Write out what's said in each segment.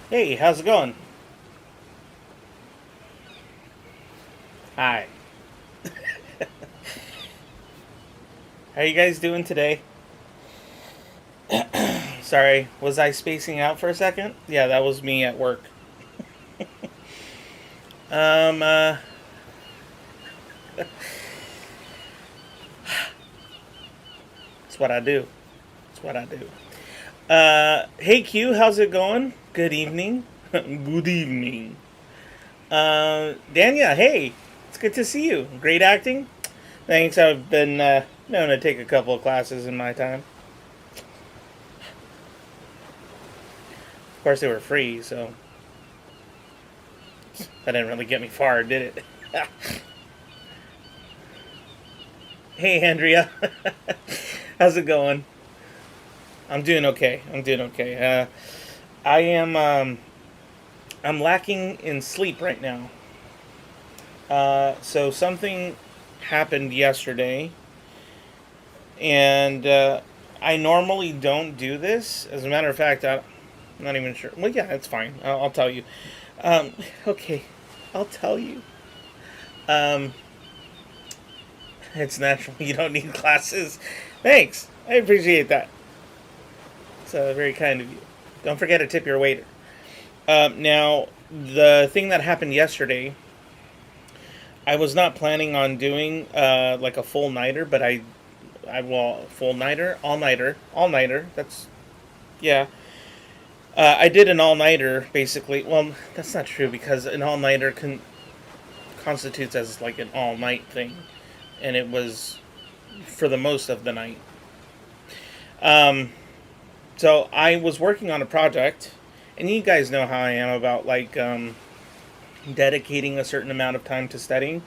Hey, how's it going? Hi. How are you guys doing today? Sorry, was I spacing out for a second? Yeah, that was me at work. Um, uh, it's what I do. It's what I do. Hey Q, how's it going? Good evening. Good evening. Dania, hey, it's good to see you. Great acting. Thanks. I've been known to take a couple of classes in my time. Of course, they were free, so that didn't really get me far, did it? Hey, Andrea, how's it going? I'm doing okay. I'm doing okay. I am. I'm lacking in sleep right now. So something happened yesterday, and I normally don't do this. As a matter of fact, I'm not even sure. Well, yeah, it's fine. I'll tell you. Okay, I'll tell you. Um, it's natural. You don't need classes. Thanks. I appreciate that. It's very kind of you. Don't forget to tip your waiter. Now, the thing that happened yesterday, I was not planning on doing like a full nighter, but I will full nighter, all nighter. That's yeah. I did an all nighter basically. Well, that's not true because an all nighter constitutes as like an all night thing, and it was for the most of the night. Um, so I was working on a project, and you guys know how I am about like dedicating a certain amount of time to studying.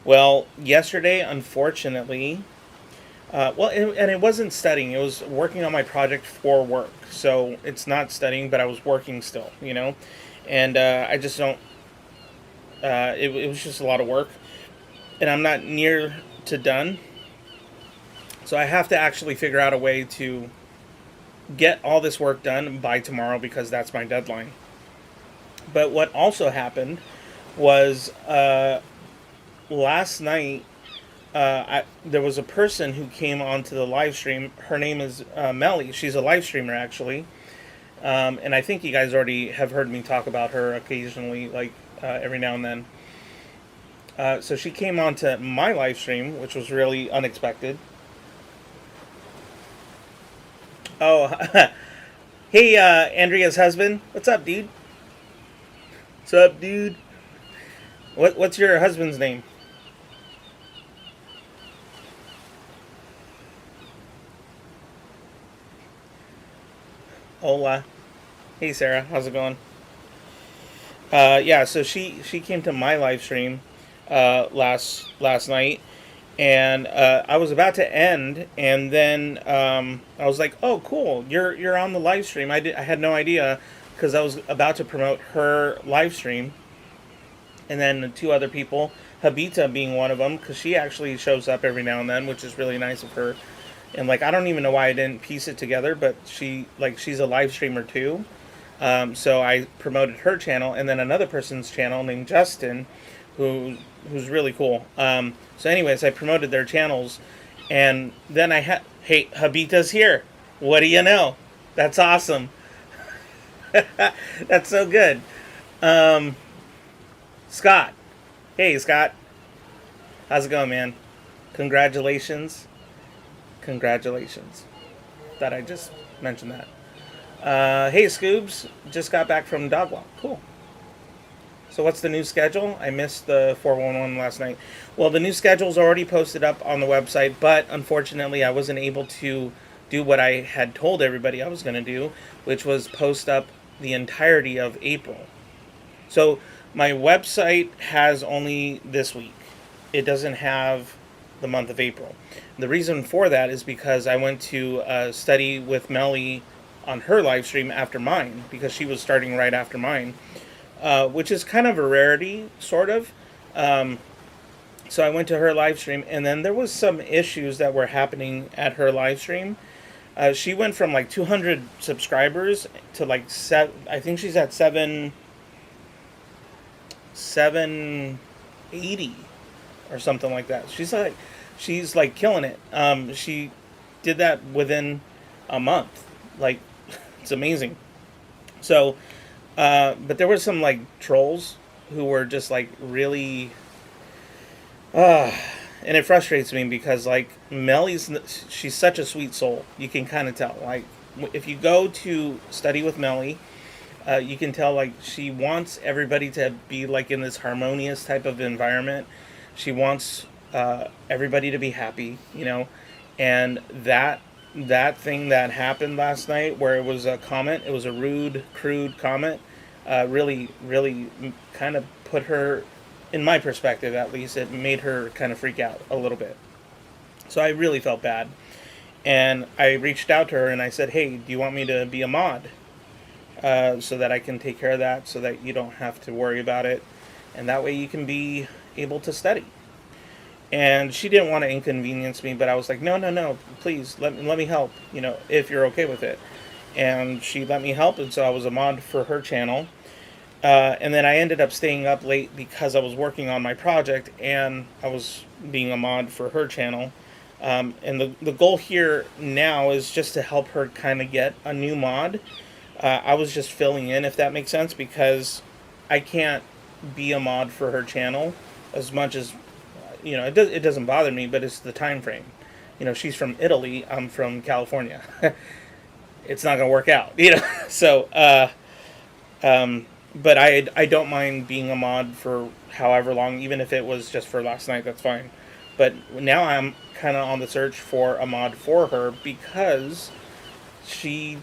Well, yesterday, unfortunately, and it wasn't studying; it was working on my project for work. So it's not studying, but I was working still, and I just don't. It was just a lot of work, and I'm not near to done. So I have to actually figure out a way to get all this work done by tomorrow because that's my deadline. But what also happened was last night there was a person who came onto the live stream. Her name is Melly. She's a live streamer actually, and I think you guys already have heard me talk about her occasionally, like every now and then. So she came onto my live stream, which was really unexpected. Oh, hey, Andrea's husband. What's up, dude? What's up, dude? What's your husband's name? Hola. Hey, Sarah. How's it going? Yeah. So she came to my live stream last night, and I was about to end, and then I was like, "Oh, cool! You're on the live stream." I had no idea because I was about to promote her live stream, and then the two other people, Habita being one of them, because she actually shows up every now and then, which is really nice of her. And like, I don't even know why I didn't piece it together, but she's a live streamer too. So I promoted her channel, and then another person's channel named Justin, who's really cool. So, anyways, I promoted their channels, and then I had, hey, Habita's here. What do you know? That's awesome. That's so good. Um, Scott, hey Scott, how's it going, man? Congratulations, congratulations. That I just mentioned that. Hey Scoobs, just got back from dog walk. Cool. So what's the new schedule? I missed the 411 last night. Well, the new schedule's already posted up on the website, but unfortunately I wasn't able to do what I had told everybody I was going to do, which was post up the entirety of April. So my website has only this week. It doesn't have the month of April. The reason for that is because I went to study with Melly on her live stream after mine, because she was starting right after mine, which is kind of a rarity, sort of. Um, so I went to her live stream, and then there was some issues that were happening at her live stream. She went from like 200 subscribers to like I think she's at 780 or something like that. She's like killing it. She did that within a month. Like, it's amazing. So, but there were some like trolls who were just like really, and it frustrates me because like she's such a sweet soul. You can kind of tell. Like, if you go to study with Melly, you can tell like she wants everybody to be like in this harmonious type of environment. She wants everybody to be happy, and that thing that happened last night, where it was a comment, it was a rude, crude comment, really, really kind of put her, in my perspective at least, it made her kind of freak out a little bit. So I really felt bad. And I reached out to her and I said, hey, do you want me to be a mod? So that I can take care of that, so that you don't have to worry about it. And that way you can be able to study. And she didn't want to inconvenience me, but I was like, no, please, let me help, if you're okay with it. And she let me help, and so I was a mod for her channel. And then I ended up staying up late because I was working on my project, and I was being a mod for her channel. And the goal here now is just to help her kind of get a new mod. I was just filling in, if that makes sense, because I can't be a mod for her channel as much as, it doesn't bother me, but it's the time frame. She's from Italy, I'm from California. It's not going to work out, So, but I don't mind being a mod for however long, even if it was just for last night, that's fine. But now I'm kind of on the search for a mod for her, because she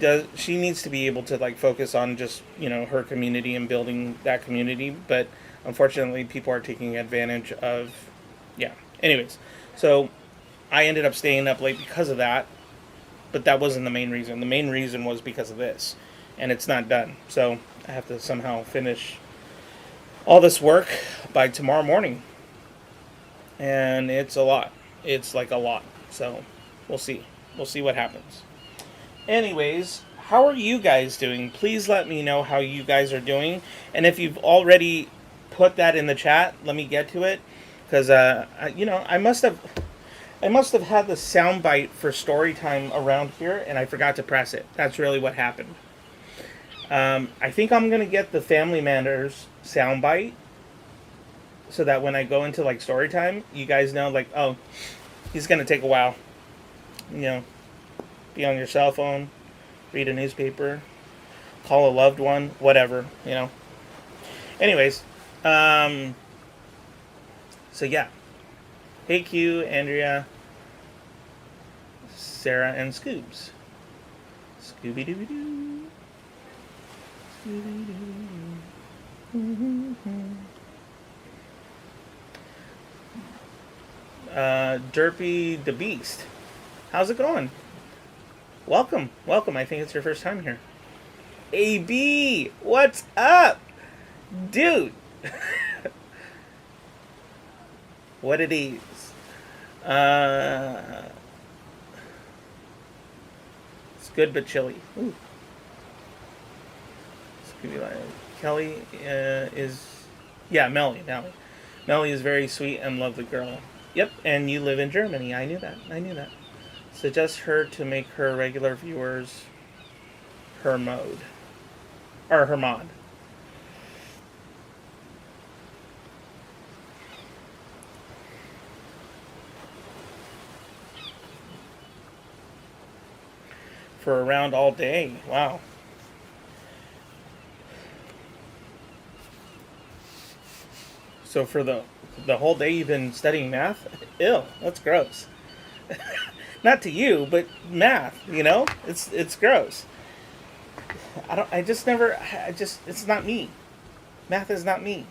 needs to be able to like focus on just her community and building that community. But unfortunately, people are taking advantage of. Yeah. Anyways, so I ended up staying up late because of that, but that wasn't the main reason. The main reason was because of this, and it's not done. So I have to somehow finish all this work by tomorrow morning, and it's a lot. It's like a lot. So we'll see. We'll see what happens. Anyways, how are you guys doing? Please let me know how you guys are doing, and if you've already put that in the chat, let me get to it. Because, I must have had the soundbite for story time around here, and I forgot to press it. That's really what happened. I think I'm going to get the Family Matters soundbite, so that when I go into, like, story time, you guys know, like, oh, he's going to take a while. Be on your cell phone, read a newspaper, call a loved one, whatever, Anyways, so yeah, hey Q, Andrea, Sarah, and Scoobs. Scooby-Dooby-Doo. Scooby-Doo. Derpy the Beast. How's it going? Welcome. I think it's your first time here. AB, what's up? Dude. What it is. It's good but chilly. Ooh. Kelly is... Yeah, Melly. Melly is very sweet and lovely girl. Yep, and you live in Germany. I knew that. Suggest her to make her regular viewers her mode. Or her mod. For around all day. Wow. So for the whole day you've been studying math? Ew, that's gross. Not to you, but math, It's gross. It's not me. Math is not me.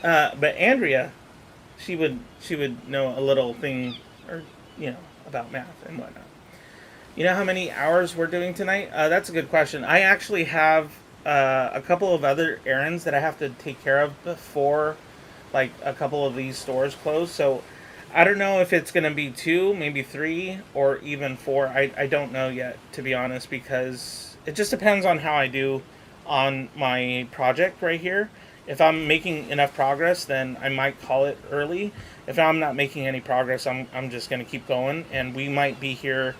But Andrea, she would know a little thing, or, about math and whatnot. You know how many hours we're doing tonight? That's a good question. I actually have a couple of other errands that I have to take care of before, like, a couple of these stores close. So I don't know if it's going to be 2, maybe 3, or even 4. I don't know yet, to be honest, because it just depends on how I do on my project right here. If I'm making enough progress, then I might call it early. If I'm not making any progress, I'm just going to keep going. And we might be here,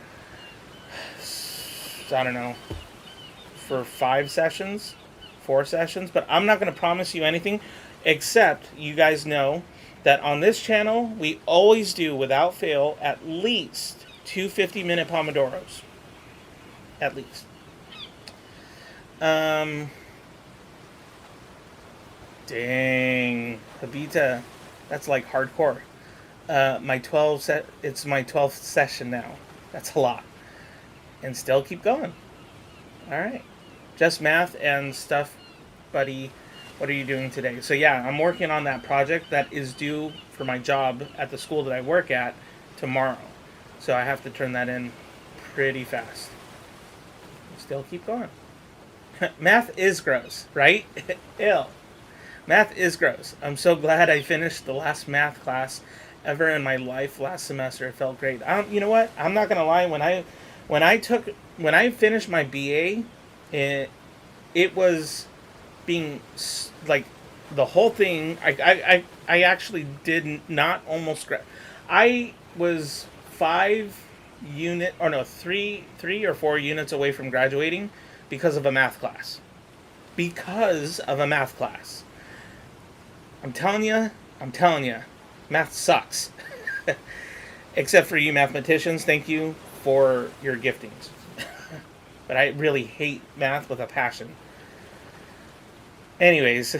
I don't know, for 5 sessions, 4 sessions. But I'm not going to promise you anything, except you guys know that on this channel, we always do, without fail, at least 2 50-minute Pomodoros. At least. Dang. Habita. That's like hardcore. It's my 12th session now. That's a lot. And still keep going. Alright. Just math and stuff, buddy. What are you doing today? So yeah, I'm working on that project that is due for my job at the school that I work at tomorrow. So I have to turn that in pretty fast. Still keep going. Math is gross, right? Ew. Math is gross. I'm so glad I finished the last math class ever in my life last semester. It felt great. You know what? I'm not gonna lie. When I finished my BA, it was being like the whole thing. I actually did not almost I was 3 or 4 units away from graduating because of a math class. I'm telling you, math sucks. Except for you mathematicians, thank you for your giftings. But I really hate math with a passion. Anyways,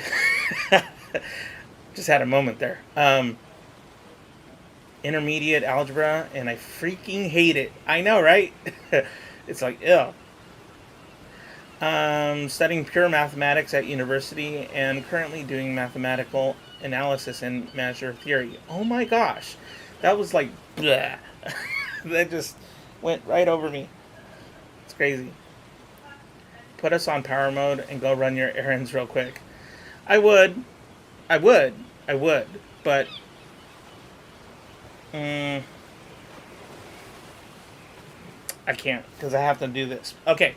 just had a moment there. Intermediate algebra, and I freaking hate it. I know, right? It's like, ew. Studying pure mathematics at university and currently doing mathematical analysis and measure theory. Oh my gosh. That was like, bleh. That just went right over me. It's crazy. Put us on power mode and go run your errands real quick. I would, but I can't because I have to do this. Okay.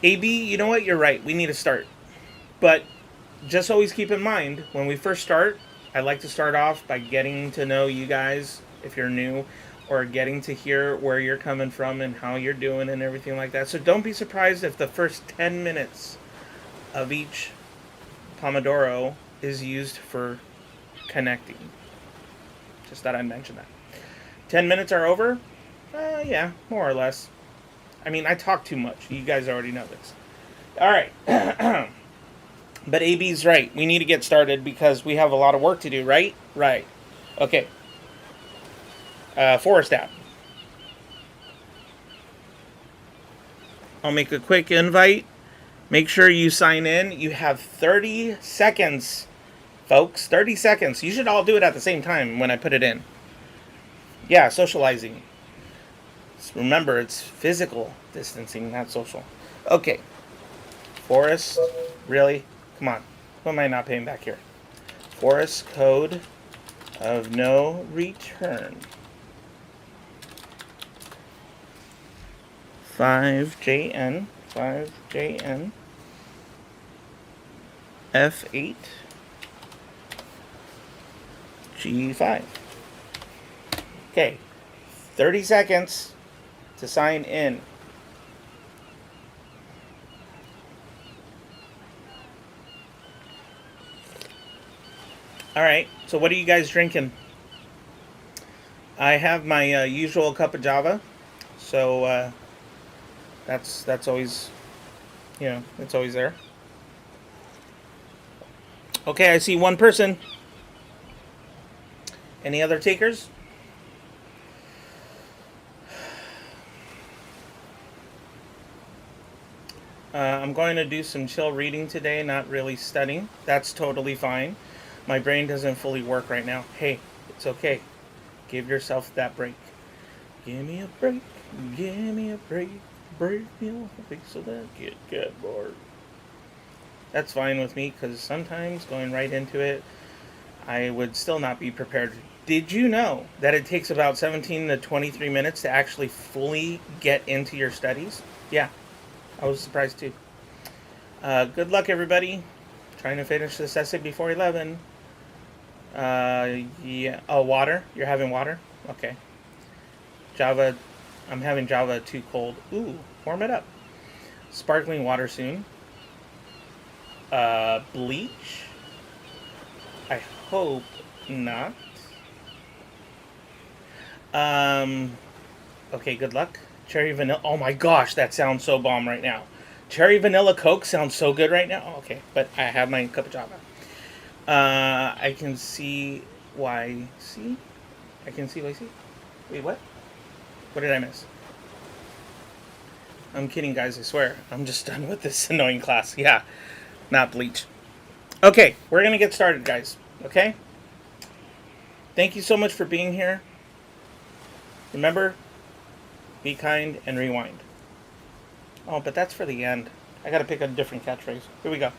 AB, you know what? You're right. We need to start. But just always keep in mind, when we first start, I like to start off by getting to know you guys if you're new, or getting to hear where you're coming from and how you're doing and everything like that. So don't be surprised if the first 10 minutes of each Pomodoro is used for connecting. Just thought I'd mention that. 10 minutes are over? Yeah, more or less. I mean, I talk too much. You guys already know this. All right. But AB's right. We need to get started because we have a lot of work to do, right? Right. Okay. Forest app. I'll make a quick invite. Make sure you sign in. You have 30 seconds, folks. 30 seconds. You should all do it at the same time when I put it in. Yeah, socializing. Remember, it's physical distancing, not social. Okay. Forest. Really? Come on. Who am I not paying back here? Forest code of no return. 5JN F8 G5. Okay, 30 seconds to sign in. All right, so what are you guys drinking? I have my usual cup of Java, so that's always, it's always there. Okay, I see one person. Any other takers? I'm going to do some chill reading today, not really studying. That's totally fine. My brain doesn't fully work right now. Hey, it's okay. Give yourself that break. Give me a break. Give me a break. Break me off a piece of that. Get bored. That's fine with me because sometimes going right into it, I would still not be prepared Did you know that it takes about 17 to 23 minutes to actually fully get into your studies? Yeah, I was surprised too. Good luck, everybody. Trying to finish this essay before 11. Yeah. Oh, water? You're having water? Okay. Java. I'm having Java too cold. Ooh, warm it up. Sparkling water soon. Bleach? I hope not. Um, okay, good luck. Cherry vanilla. Oh my gosh, that sounds so bomb right now. Cherry vanilla Coke sounds so good right now. Oh, okay, but I have my cup of Java. I can see why. See? I can see why. See? Wait, what? What did I miss? I'm kidding, guys. I swear. I'm just done with this annoying class. Yeah, not bleach. Okay, we're gonna get started, guys. Okay. Thank you so much for being here. Remember, be kind and rewind. Oh, but that's for the end. I gotta pick a different catchphrase. Here we go.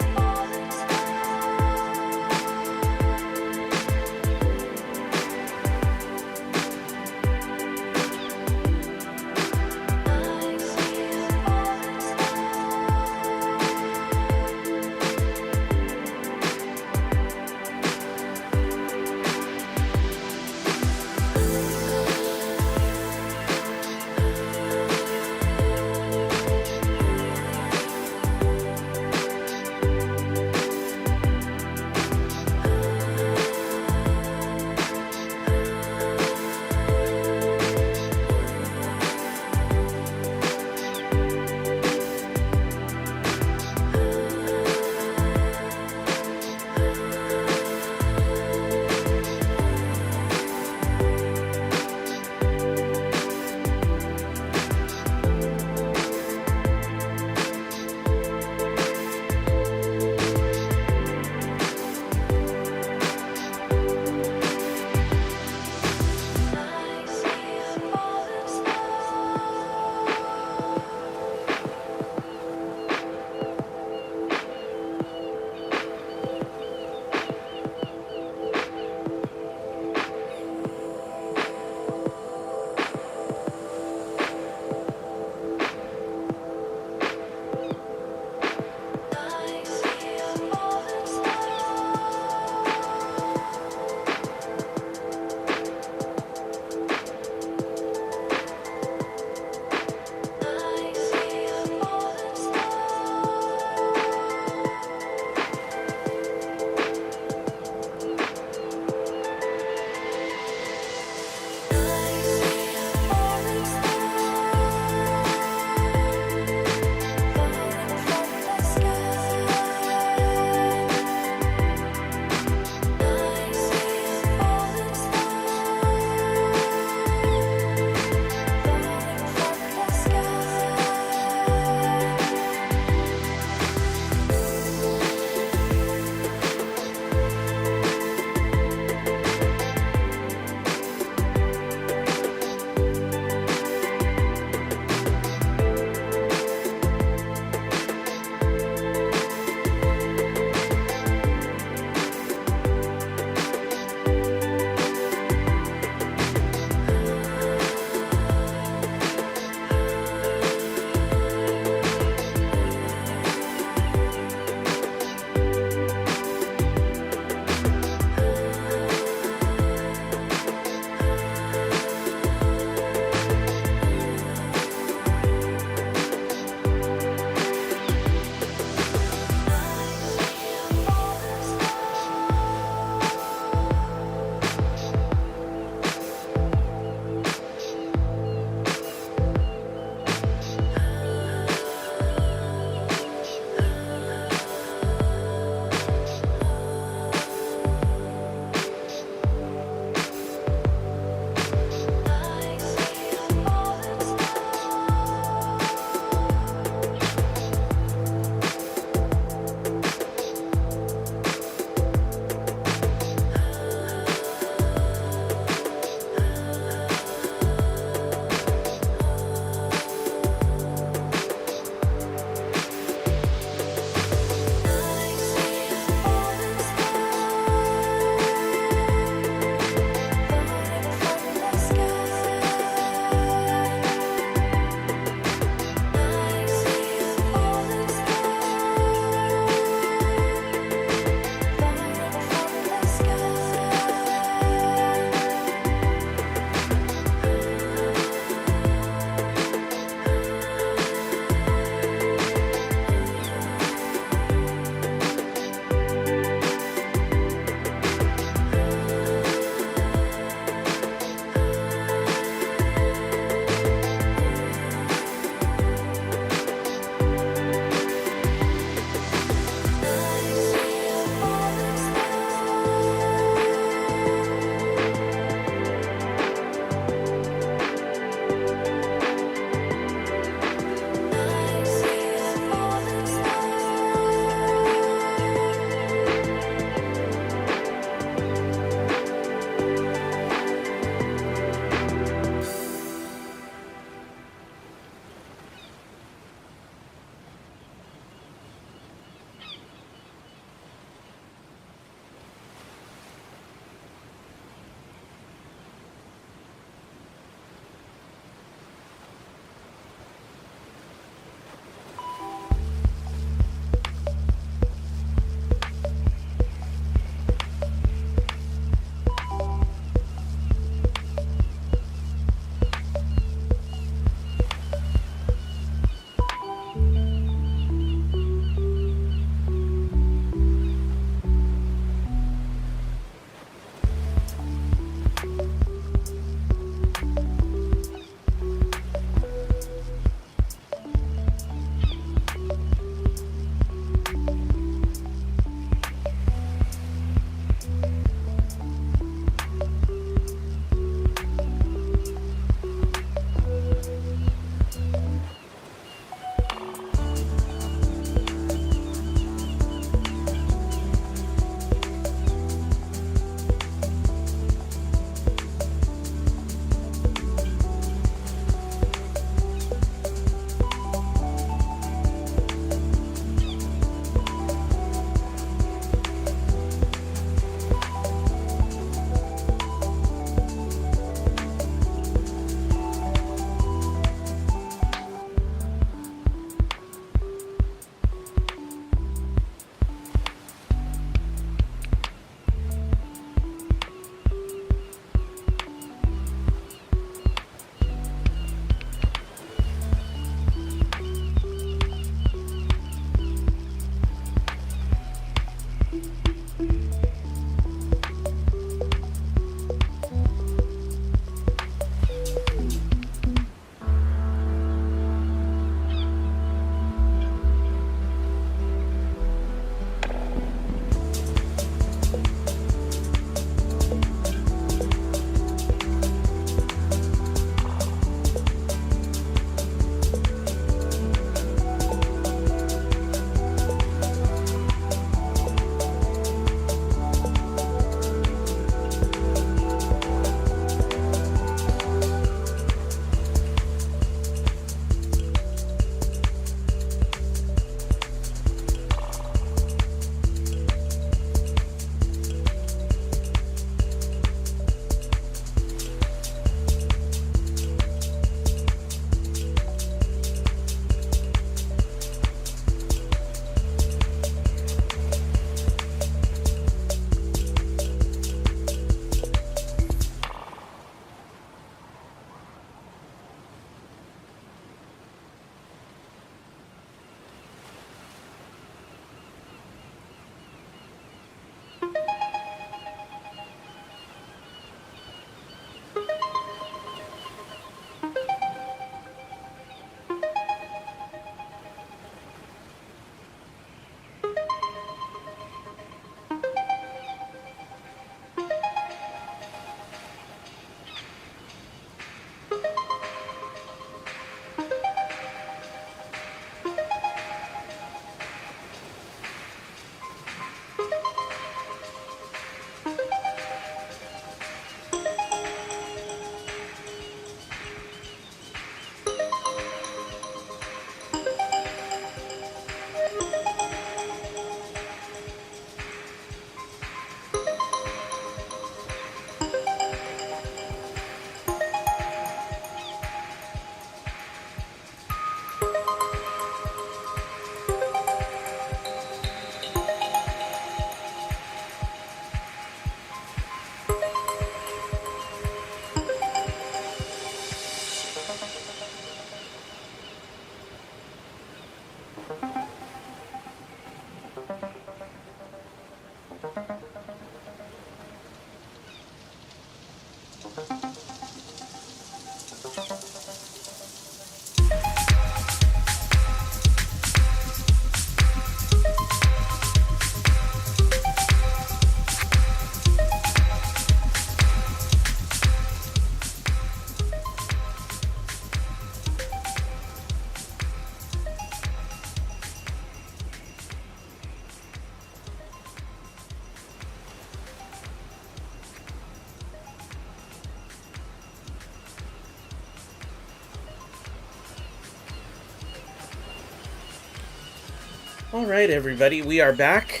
All right, everybody, we are back.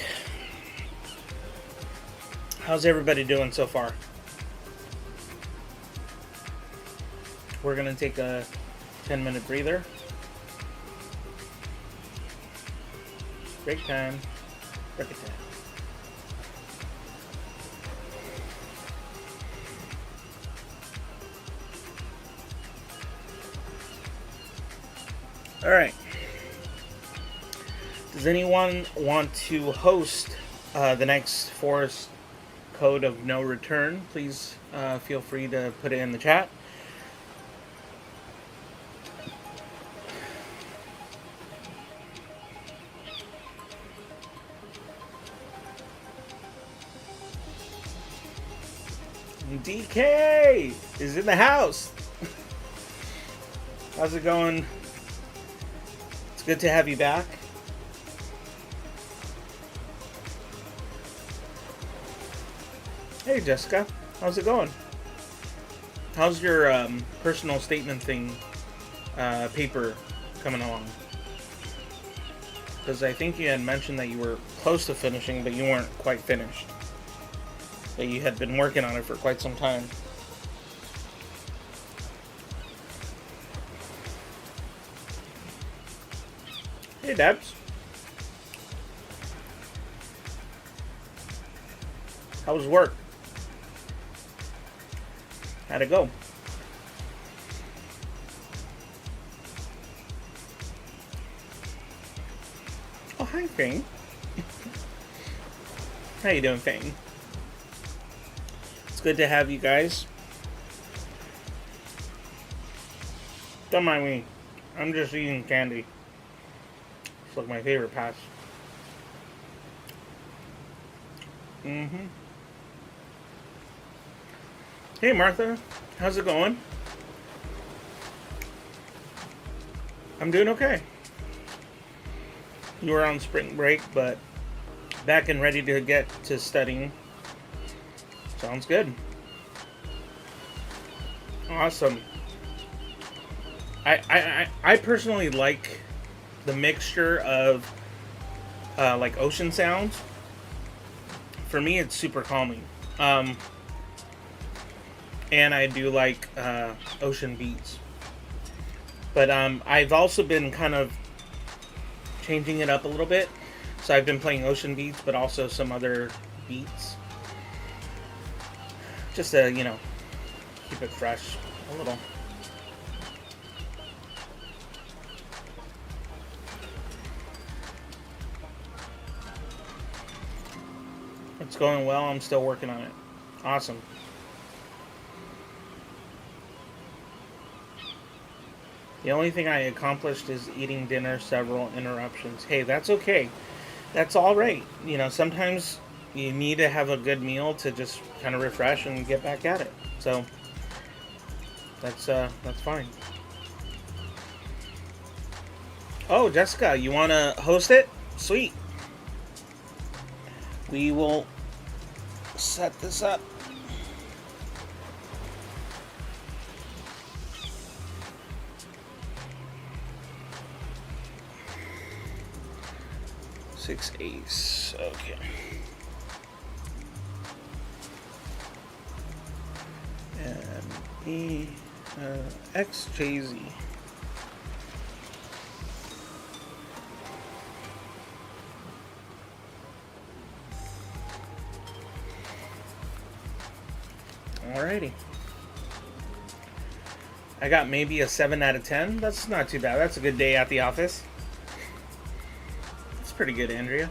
How's everybody doing so far? We're going to take a 10-minute breather. Break time. Break it time. All right. Does anyone want to host the next Forest Code of No Return? Please feel free to put it in the chat. DK is in the house. How's it going? It's good to have you back. Hey Jessica, how's it going? How's your personal statement thing paper coming along? Because I think you had mentioned that you were close to finishing, but you weren't quite finished. That you had been working on it for quite some time. Hey Debs. How was work? How'd it go? Oh, hi, Fang. How you doing, Fang? It's good to have you guys. Don't mind me. I'm just eating candy. It's like my favorite patch. Hey Martha, how's it going? I'm doing okay. You were on spring break, but back and ready to get to studying. Sounds good. Awesome. I personally like the mixture of like ocean sounds. For me, it's super calming. And I do like ocean beats. But I've also been kind of changing it up a little bit. So I've been playing ocean beats, but also some other beats. Just to, you know, keep it fresh a little. It's going well. I'm still working on it. Awesome. The only thing I accomplished is eating dinner, several interruptions. Hey, that's okay. That's all right. You know, sometimes you need to have a good meal to just kind of refresh and get back at it. So that's fine. Oh, Jessica, you want to host it? Sweet. We will set this up. Six ace. Okay. And E X J Z. Alrighty. I got maybe a 7 out of 10. That's not too bad. That's a good day at the office. That's pretty good, Andrea.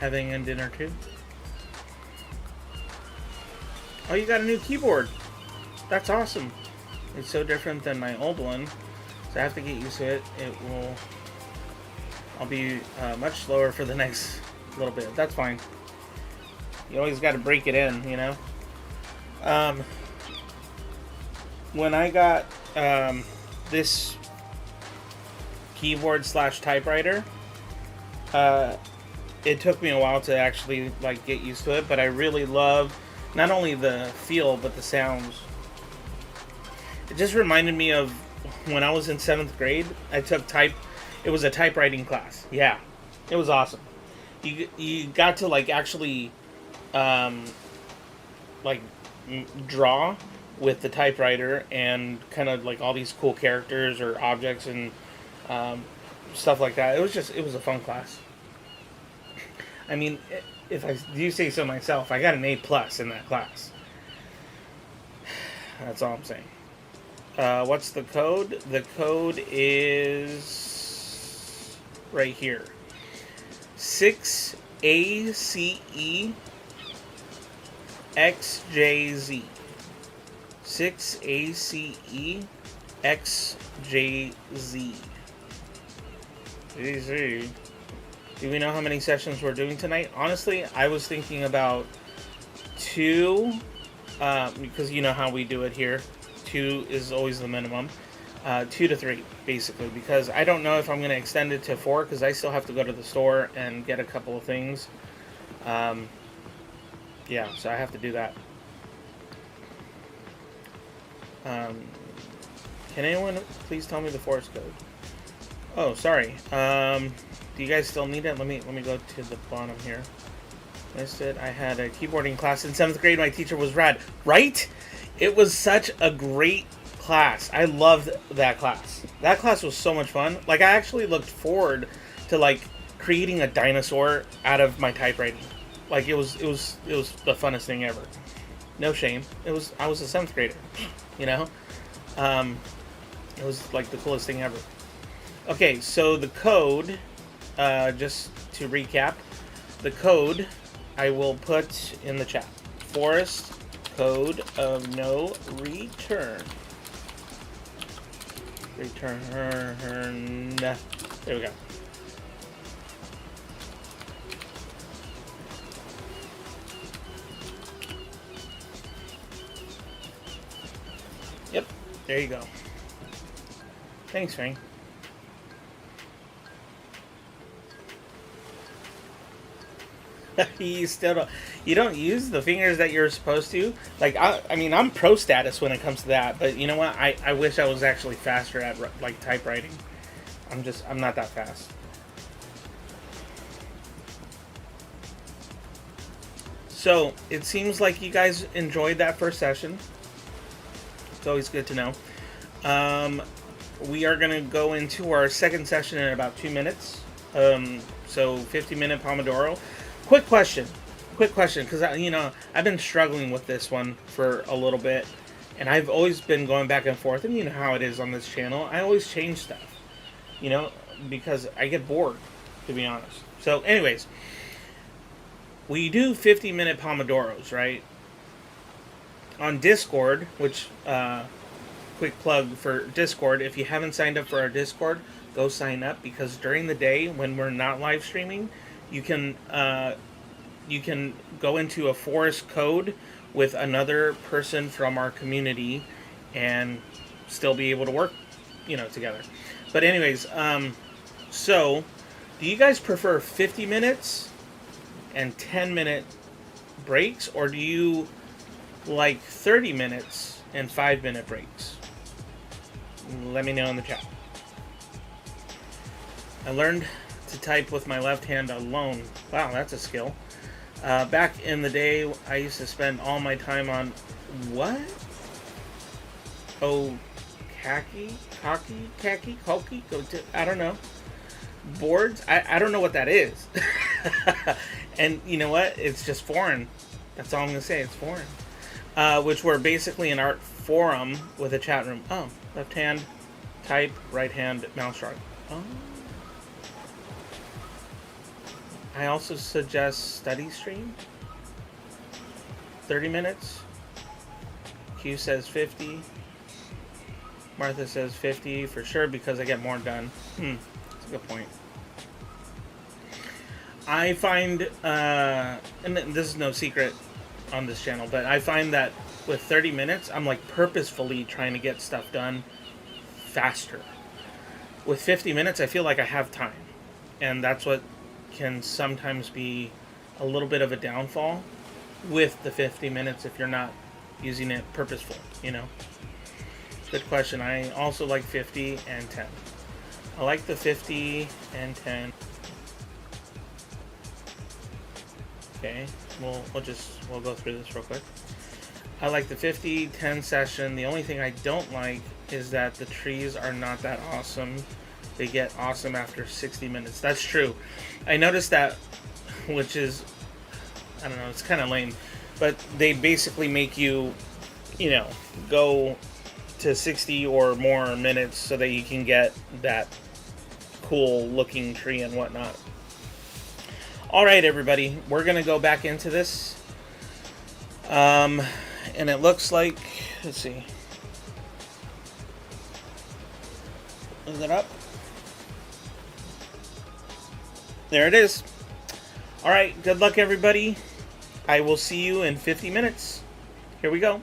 Having a dinner too? Oh, you got a new keyboard. That's awesome. It's so different than my old one, so I have to get used to it. I'll be much slower for the next little bit. That's fine. You always got to break it in, you know. When I got this keyboard / typewriter, it took me a while to actually like get used to it, but I really love not only the feel but the sounds. It just reminded me of when I was in 7th grade. I took it was a typewriting class. Yeah, it was awesome. You got to like actually like draw with the typewriter and kind of like all these cool characters or objects and stuff like that. It was a fun class. I mean, if I do say so myself, I got an A+ in that class. That's all I'm saying. What's the code? The code is right here. 6ACEXJZ. 6ACEXJZ. Easy. Do we know how many sessions we're doing tonight? Honestly, I was thinking about 2, because you know how we do it here. 2 is always the minimum. 2 to 3, basically, because I don't know if I'm going to extend it to 4, because I still have to go to the store and get a couple of things. Yeah, so I have to do that. Can anyone please tell me the force code? Oh, sorry. Do you guys still need it? Let me go to the bottom here. Missed it. I had a keyboarding class in 7th grade. My teacher was rad. Right? It was such a great class. I loved that class. That class was so much fun. Like, I actually looked forward to like creating a dinosaur out of my typewriting. Like, it was the funnest thing ever. No shame. I was a 7th grader. You know? It was like the coolest thing ever. Okay, so the code, just to recap, the code I will put in the chat. Forest code of no return. Return. There we go. Yep, there you go. Thanks, Frank. You don't use the fingers that you're supposed to. Like, I mean, I'm pro status when it comes to that, but you know what? I wish I was actually faster at like typewriting. I'm not that fast. So it seems like you guys enjoyed that first session. It's always good to know. We are gonna go into our second session in about 2 minutes. So 50-minute Pomodoro. Quick question, because I've been struggling with this one for a little bit, and I've always been going back and forth, and you know how it is on this channel. I always change stuff, because I get bored, to be honest. So, anyways, we do 50-minute Pomodoros, right? On Discord, which quick plug for Discord. If you haven't signed up for our Discord, go sign up, because during the day when we're not live streaming, you can go into a forest code with another person from our community and still be able to work, together. But anyways, so do you guys prefer 50 minutes and 10-minute breaks, or do you like 30 minutes and 5-minute breaks? Let me know in the chat. I learned to type with my left hand alone. Wow, that's a skill. Back in the day, I used to spend all my time on what? Oh, khaki, I don't know. Boards? I don't know what that is. And you know what? It's just foreign. That's all I'm going to say. It's foreign. Which were basically an art forum with a chat room. Oh, left hand, type, right hand, mouse shark. Oh. I also suggest study stream. 30 minutes. Q says 50. Martha says 50 for sure, because I get more done. That's a good point. I find, and this is no secret on this channel, but I find that with 30 minutes, I'm like purposefully trying to get stuff done faster. With 50 minutes, I feel like I have time. And that's what can sometimes be a little bit of a downfall with the 50 minutes if you're not using it purposeful, you know. Good question. I also like 50 and 10. I like the 50 and 10. Okay, we'll go through this real quick. I like the 50-10 session. The only thing I don't like is that the trees are not that awesome. They get awesome after 60 minutes. That's true. I noticed that, which is, I don't know, it's kind of lame. But they basically make you, you know, go to 60 or more minutes so that you can get that cool looking tree and whatnot. All right, everybody, we're going to go back into this. And it looks like, let's see. Is it up? There it is. All right, good luck, everybody. I will see you in 50 minutes. Here we go.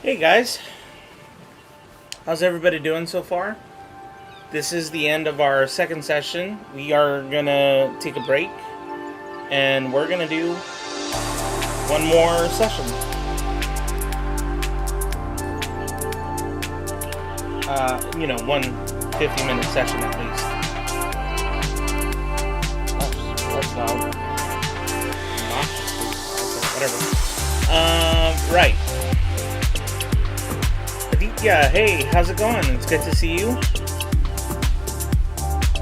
Hey guys, how's everybody doing so far? This is the end of our second session. We are gonna take a break and we're gonna do one more session. One 50-minute session at least. That's loud. Whatever. Right. Aditya, hey, how's it going? It's good to see you.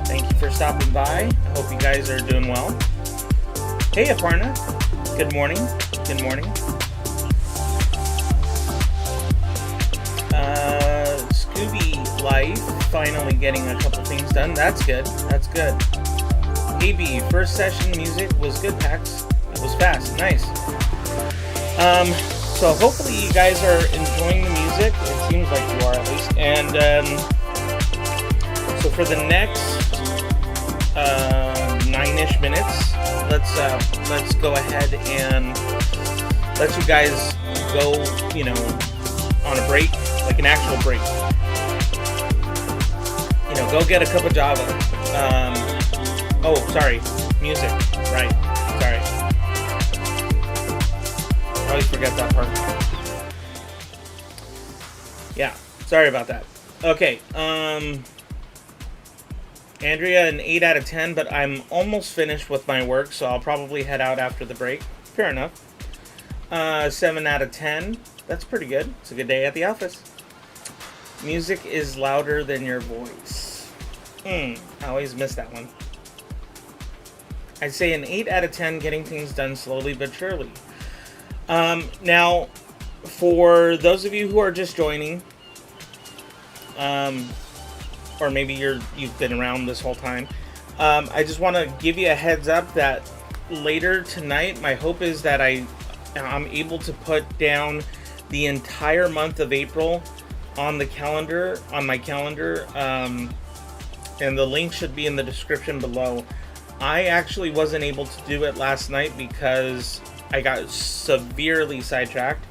Thank you for stopping by. I hope you guys are doing well. Hey, Aparna. Good morning. Good morning. Scooby Life, finally getting a couple things done. That's good. That's good. AB, first session music was good, Pax. It was fast. Nice. So hopefully you guys are enjoying the music. It seems like you are, at least. And so for the next 9-ish minutes, let's go ahead and let you guys go, on a break, like an actual break. Go get a cup of Java. Sorry, music. Right. Sorry. I always forget that part. Yeah, sorry about that. Okay, Andrea, an 8 out of 10, but I'm almost finished with my work, so I'll probably head out after the break. Fair enough. 7 out of 10. That's pretty good. It's a good day at the office. Music is louder than your voice. I always miss that one. I'd say an 8 out of 10, getting things done slowly but surely. Now, for those of you who are just joining, or maybe you've been around this whole time, I just want to give you a heads up that later tonight, my hope is that I'm able to put down the entire month of April on my calendar, and the link should be in the description below. I actually wasn't able to do it last night because I got severely sidetracked,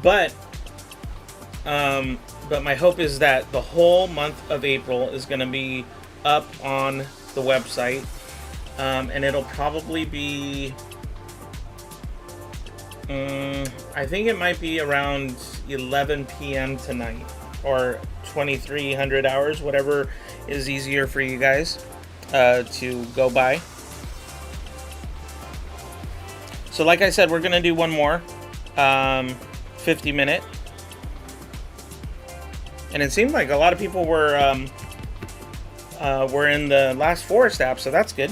but my hope is that the whole month of April is going to be up on the website, and it'll probably be, I think it might be around 11 p.m. tonight, or 2300 hours, whatever is easier for you guys to go by. So like I said, we're going to do one more 50-minute. And it seemed like a lot of people were in the last Forest app, so that's good.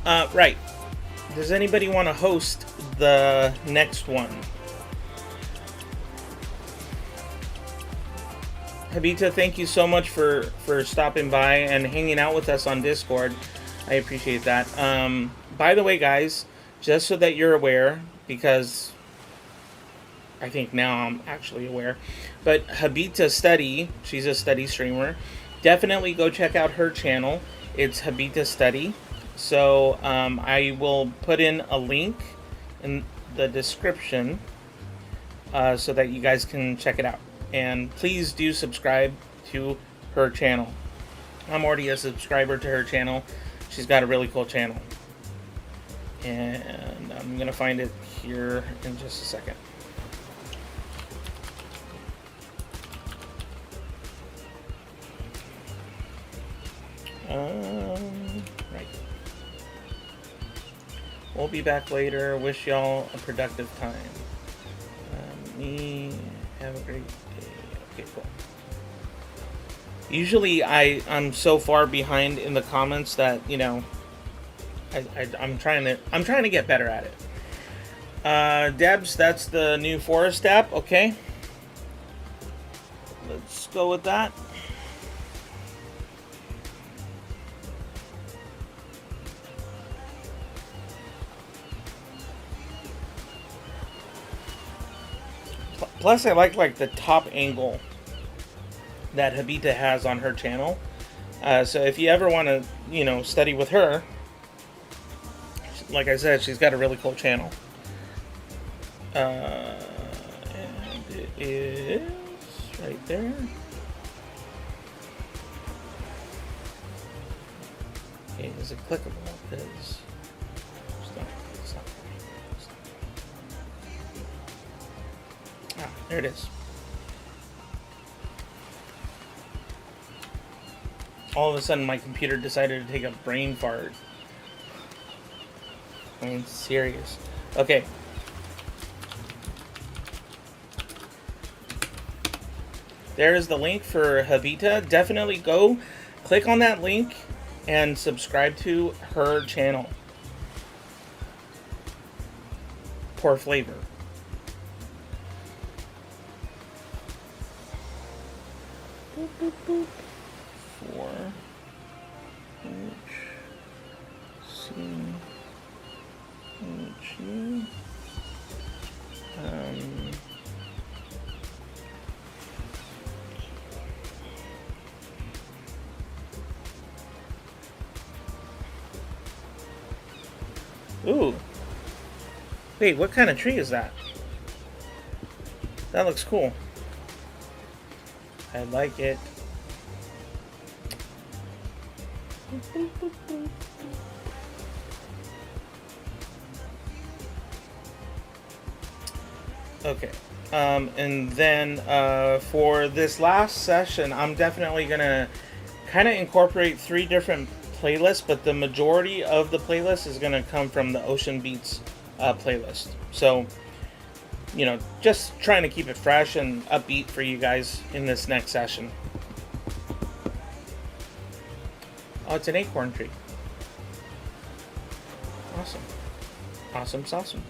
Right. Does anybody want to host the next one? Habita, thank you so much for stopping by and hanging out with us on Discord. I appreciate that. By the way, guys, just so that you're aware, because I think now I'm actually aware, but Habita Study, she's a study streamer. Definitely go check out her channel. It's Habita Study. So I will put in a link in the description so that you guys can check it out. And please do subscribe to her channel. I'm already a subscriber to her channel. She's got a really cool channel. And I'm going to find it here in just a second. Right. We'll be back later. Wish y'all a productive time. Me, have a great day. Okay, cool. Usually I'm so far behind in the comments that, I'm trying to get better at it. Debs, that's the new Forest app. Okay. Let's go with that. Plus, I like the top angle that Habita has on her channel. So if you ever want to, study with her, like I said, she's got a really cool channel. It is right there. Okay, is it clickable? Because it's not. Ah, there it is. All of a sudden, my computer decided to take a brain fart. I mean, serious. Okay. There is the link for Habita. Definitely go click on that link and subscribe to her channel. Poor flavor. Boop, boop, boop. 4 H C H U Ooh. Wait, what kind of tree is that? That looks cool. I like it. Okay. And then for this last session, I'm definitely going to kind of incorporate 3 different playlists, but the majority of the playlist is going to come from the Ocean Beats playlist. So, you know, just trying to keep it fresh and upbeat for you guys in this next session. Oh, it's an acorn tree. Awesome. Awesome, awesome.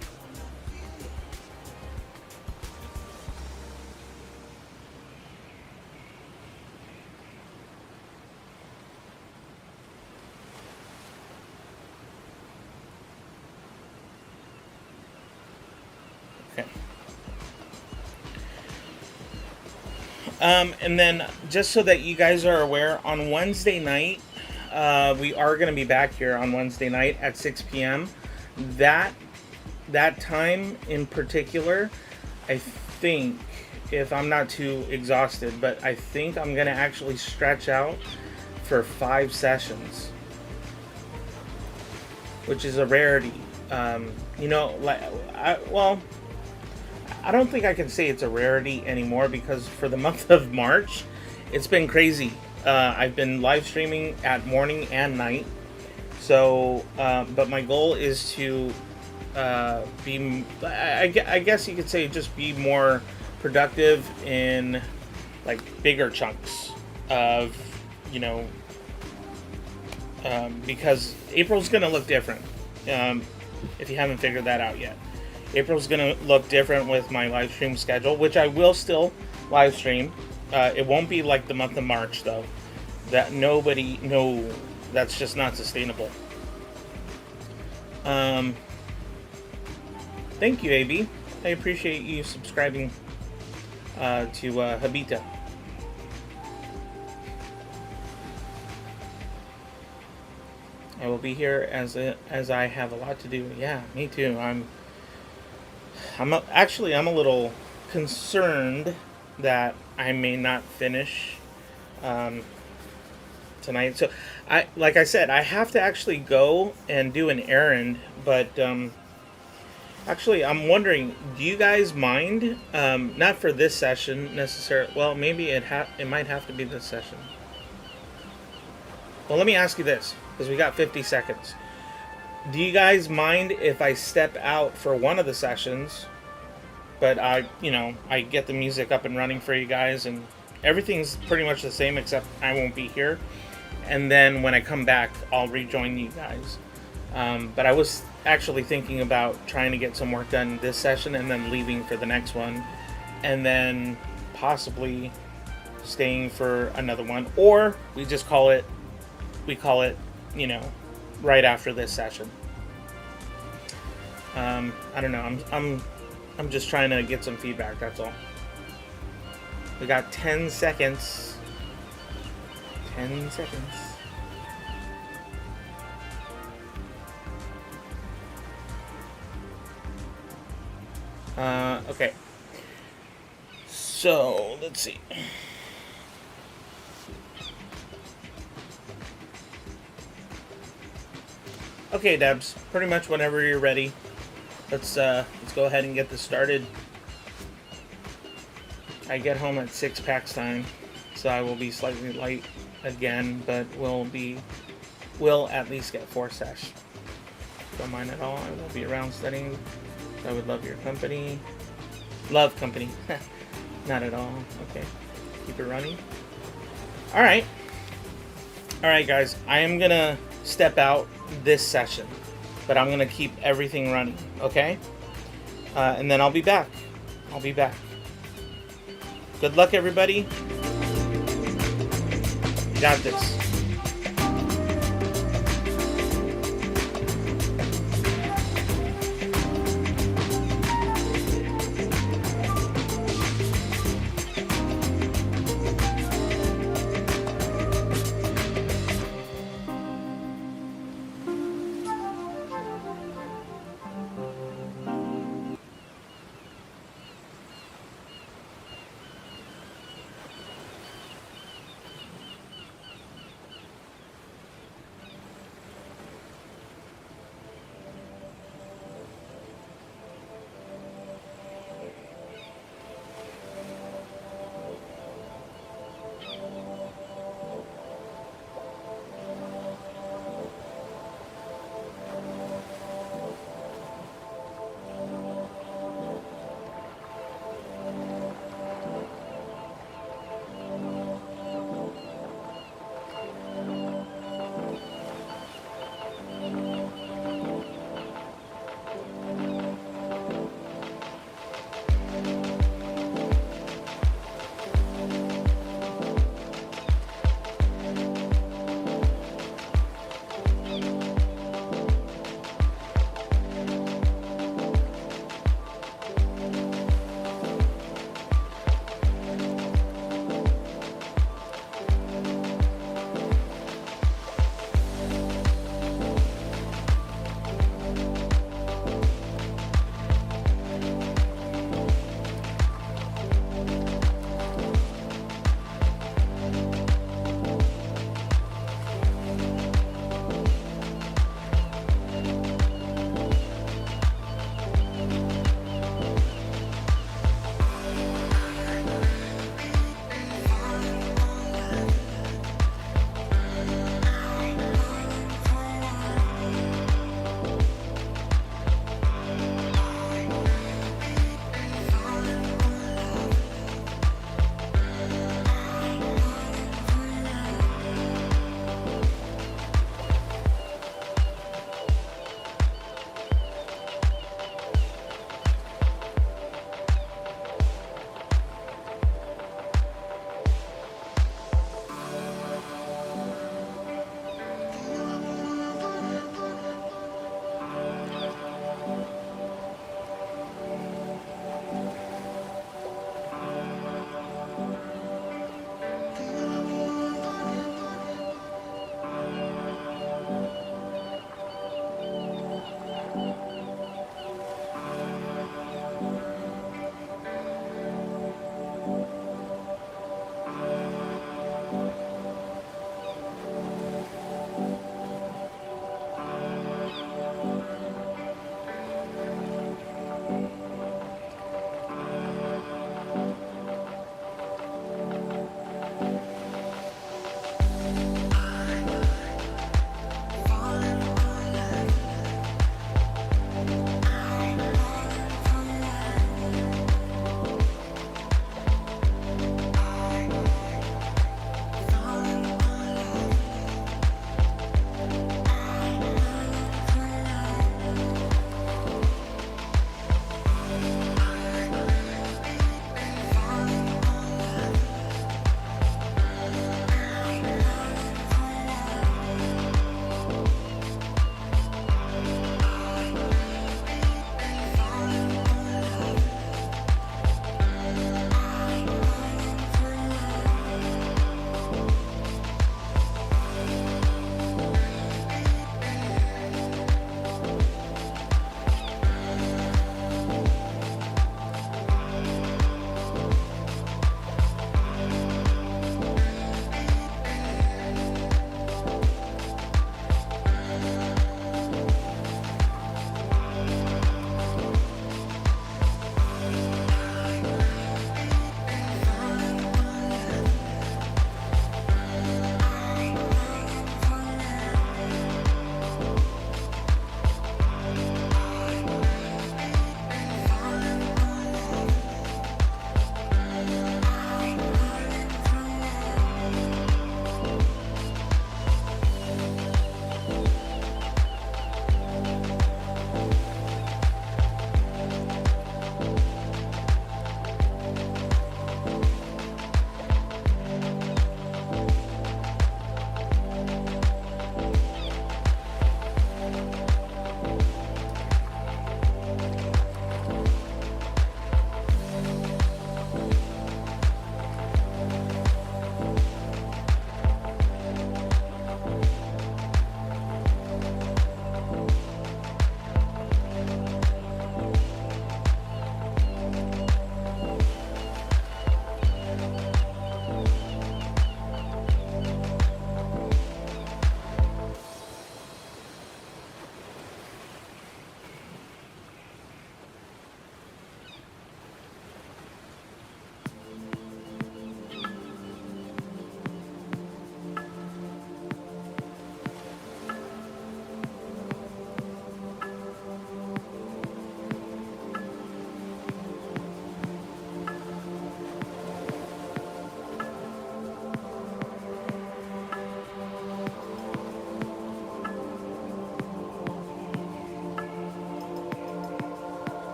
Okay. And then, just so that you guys are aware, on Wednesday night, we are going to be back here on Wednesday night at 6 p.m. That time in particular, I think, if I'm not too exhausted, but I think I'm going to actually stretch out for 5 sessions, which is a rarity. You know, like, I don't think I can say it's a rarity anymore, because for the month of March, it's been crazy. I've been live streaming at morning and night. So, but my goal is to be, I guess you could say, just be more productive in like bigger chunks of, you know, because April's going to look different. If you haven't figured that out yet. April's going to look different with my live stream schedule, which I will still live stream. It won't be like the month of March, though. That's just not sustainable. Thank you, AB. I appreciate you subscribing to Habita. I will be here as I have a lot to do. Yeah, me too. I'm a little concerned that I may not finish tonight. So, like I said, I have to actually go and do an errand. But actually, I'm wondering, do you guys mind? Not for this session necessarily. Well, maybe it might have to be this session. Well, let me ask you this, because we got 50 seconds. Do you guys mind if I step out for one of the sessions, but I get the music up and running for you guys, and everything's pretty much the same except I won't be here, and then when I come back, I'll rejoin you guys. But I was actually thinking about trying to get some work done this session and then leaving for the next one, and then possibly staying for another one, or we call it, right after this session. I don't know. I'm just trying to get some feedback. That's all. We got 10 seconds. 10 seconds. Okay. So, let's see. Okay, Debs, pretty much whenever you're ready, let's go ahead and get this started. I get home at 6 PAX time, so I will be slightly late again, but we'll at least get 4 sesh. Don't mind at all. I will be around studying. I would love your company. Love company. Not at all. Okay. Keep it running. Alright. Alright, guys. I am going to step out this session, but I'm going to keep everything running. Okay? And then I'll be back. I'll be back. Good luck, everybody. You got this.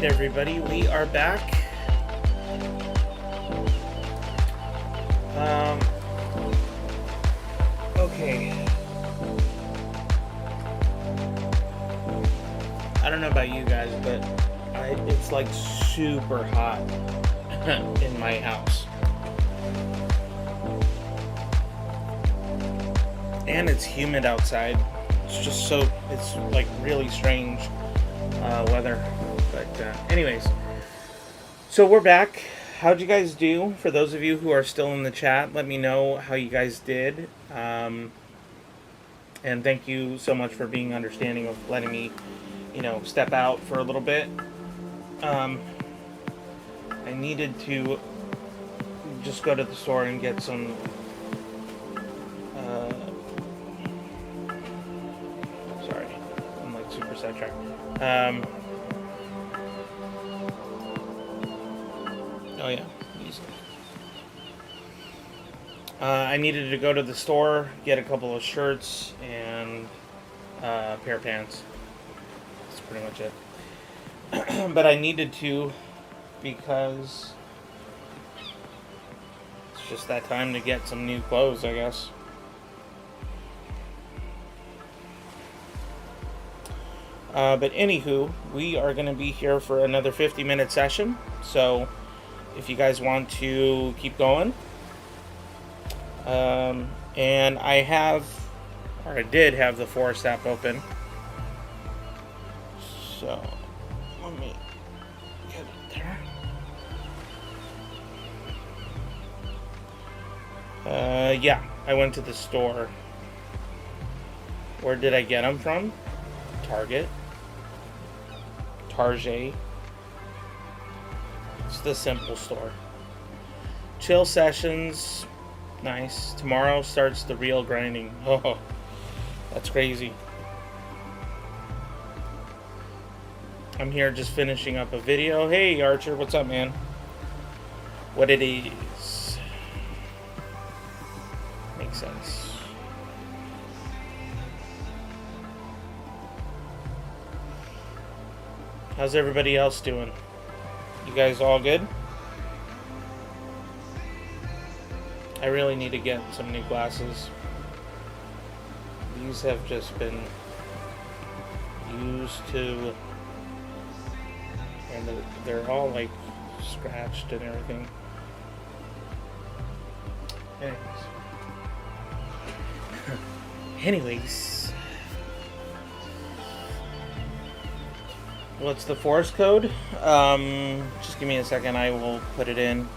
right, everybody, we are back. Okay. I don't know about you guys, but it's like super hot in my house. And it's humid outside. It's like really strange weather. But anyways, so we're back. How'd you guys do? For those of you who are still in the chat, let me know how you guys did. And thank you so much for being understanding of letting me, step out for a little bit. I needed to just go to the store and get some sorry, I'm like super sidetracked. Oh yeah, easy. I needed to go to the store, get a couple of shirts and a pair of pants. That's pretty much it. But I needed to because it's just that time to get some new clothes, I guess. But anywho, we are going to be here for another 50-minute session. So if you guys want to keep going. And I did have the Forest app open. So let me get it there. Yeah, I went to the store. Where did I get them from? Target. Target. It's the simple store. Chill sessions. Nice. Tomorrow starts the real grinding. Oh, that's crazy. I'm here just finishing up a video. Hey, Archer, what's up, man? What it is. Makes sense. How's everybody else doing? You guys all good? I really need to get some new glasses. These have just been used to, and they're all like scratched and everything. Anyways. What's the force code? Just give me a second, I will put it in.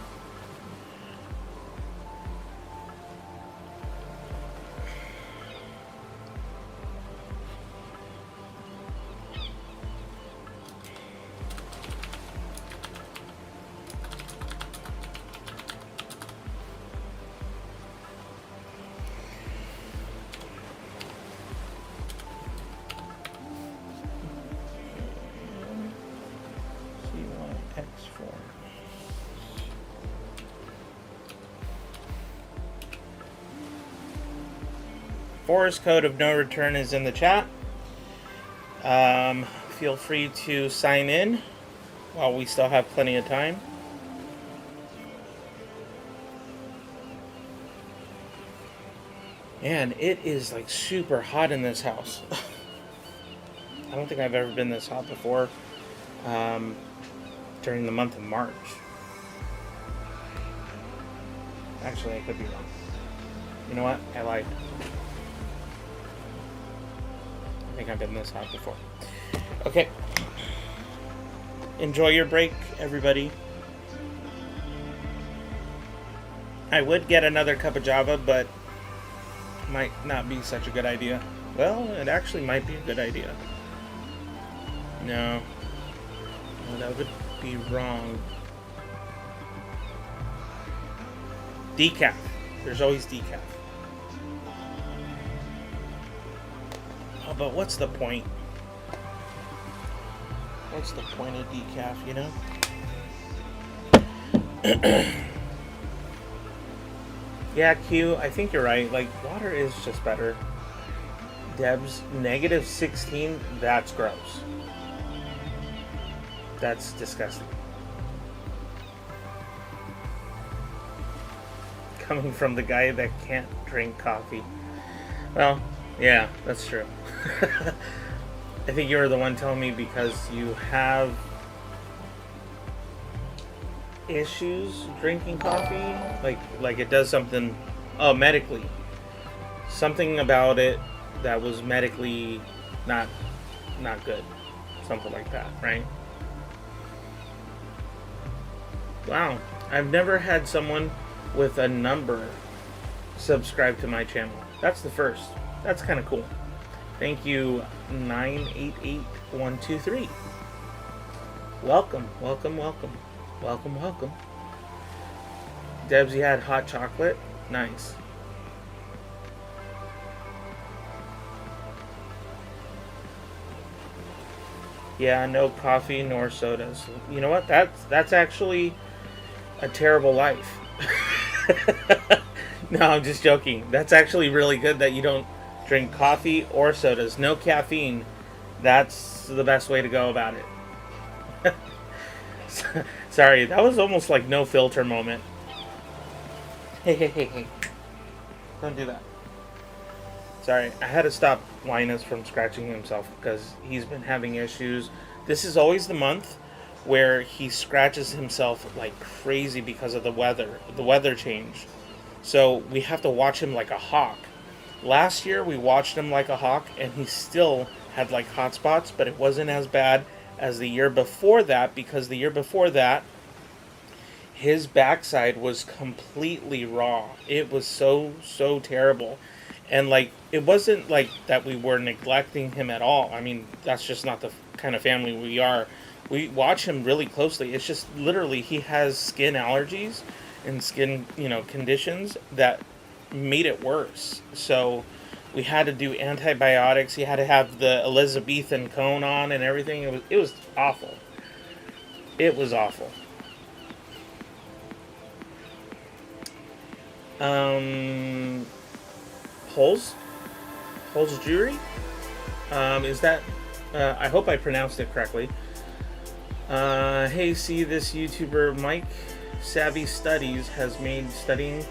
Forest code of no return is in the chat. Feel free to sign in while we still have plenty of time. Man, it is like super hot in this house. I don't think I've ever been this hot before during the month of March. Actually, I could be wrong. You know what? I lied. I think I've been this hot before. Okay. Enjoy your break, everybody. I would get another cup of Java, but might not be such a good idea. Well, it actually might be a good idea. No, that would be wrong. Decaf. There's always decaf. Oh, but what's the point? What's the point of decaf, you know? Yeah, Q, I think you're right. Like, water is just better. Debs, -16, that's gross. That's disgusting. Coming from the guy that can't drink coffee. Well, yeah, that's true. I think you were the one telling me because you have issues drinking coffee, like it does something. Oh, medically, something about it that was medically not good, something like that, right? Wow, I've never had someone with a number subscribe to my channel. That's the first. That's kind of cool. Thank you, 988123. Welcome, welcome, welcome. Welcome, welcome. Debs, you had hot chocolate? Nice. Yeah, no coffee nor sodas. You know what? That's actually a terrible life. No, I'm just joking. That's actually really good that you don't drink coffee or sodas. No caffeine. That's the best way to go about it. Sorry, that was almost like no filter moment. Hey. Don't do that. Sorry, I had to stop Linus from scratching himself because he's been having issues. This is always the month where he scratches himself like crazy because of the weather change. So we have to watch him like a hawk. Last year we watched him like a hawk and he still had like hot spots, but it wasn't as bad as the year before that, because the year before that his backside was completely raw. It was so terrible. And like, it wasn't like that we were neglecting him at all. I mean, that's just not the kind of family we are. We watch him really closely. It's just literally he has skin allergies and skin, conditions that made it worse. So we had to do antibiotics. He had to have the Elizabethan cone on and everything. It was awful. It was awful. Holes Jewelry? Is that... I hope I pronounced it correctly. Hey, see, this YouTuber, Mike Savvy Studies, has made studying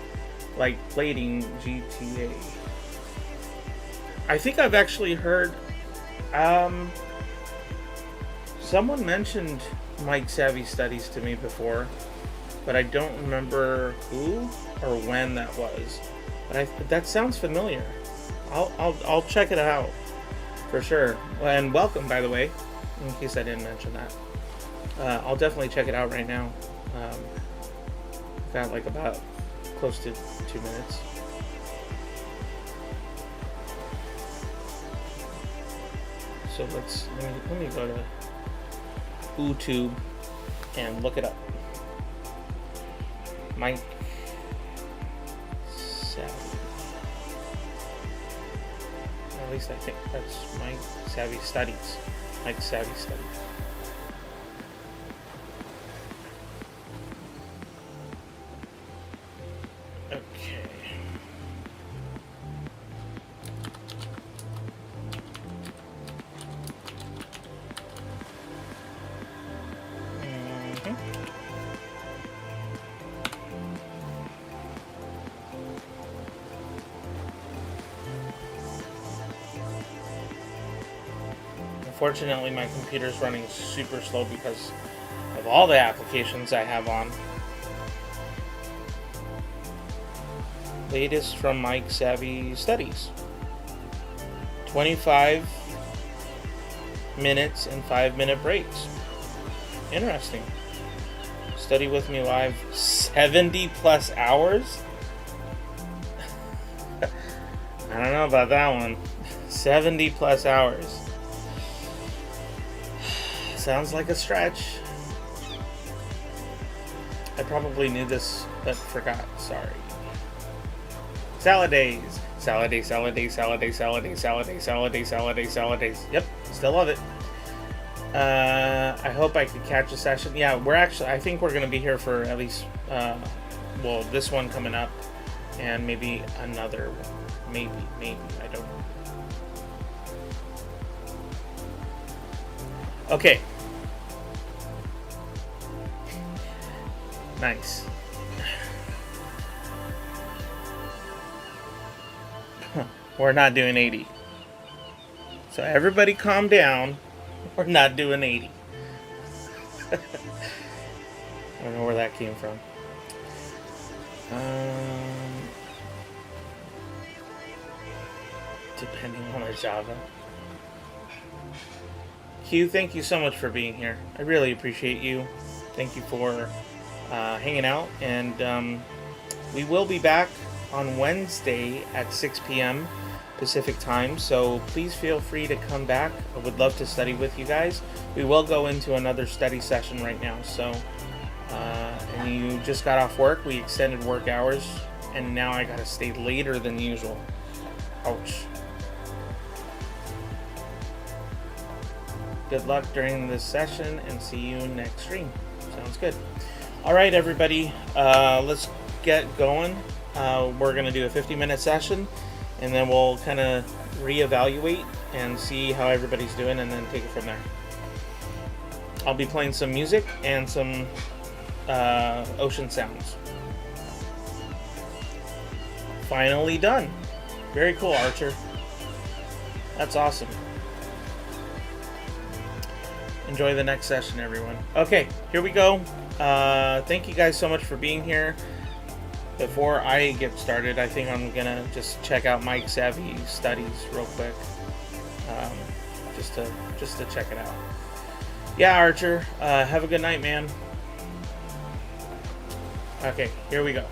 like plating GTA. I think I've actually heard... someone mentioned Mike Savvy Studies to me before, but I don't remember who or when that was. But that sounds familiar. I'll check it out for sure. And welcome, by the way, in case I didn't mention that. I'll definitely check it out right now. Got like about close to 2 minutes. So let me go to YouTube and look it up. Mike Savvy. At least I think that's Mike Savvy Studies. Mike Savvy Studies. Okay. Unfortunately, my computer's running super slow because of all the applications I have on. Latest from Mike Savvy Studies. 25 minutes and 5-minute breaks. Interesting. Study with me live 70 plus hours? I don't know about that one. 70 plus hours. Sounds like a stretch. I probably knew this, but forgot. Sorry. Salad days. Salad days, salad days, salad days, salad days, salad days, salad days, salad days, salad days. Yep, still love it. I hope I could catch a session. Yeah, I think we're going to be here for at least, this one coming up, and maybe another one. Maybe, I don't know. Okay. Nice. We're not doing 80. So everybody calm down. We're not doing 80. I don't know where that came from. Depending on the Java. Q, thank you so much for being here. I really appreciate you. Thank you for hanging out. And we will be back on Wednesday at 6 p.m. Pacific time. So please feel free to come back. I would love to study with you guys. We will go into another study session right now. So, and you just got off work. We extended work hours. And now I got to stay later than usual. Ouch. Good luck during this session and see you next stream. Sounds good. All right, everybody, let's get going. We're going to do a 50-minute session, and then we'll kind of reevaluate and see how everybody's doing, and then take it from there. I'll be playing some music and some ocean sounds. Finally done. Very cool, Archer. That's awesome. Enjoy the next session, everyone. Okay, here we go. Thank you guys so much for being here. Before I get started, I think I'm gonna just check out Mike Savvy Studies real quick, just to check it out. Yeah, Archer. Have a good night, man. Okay, here we go.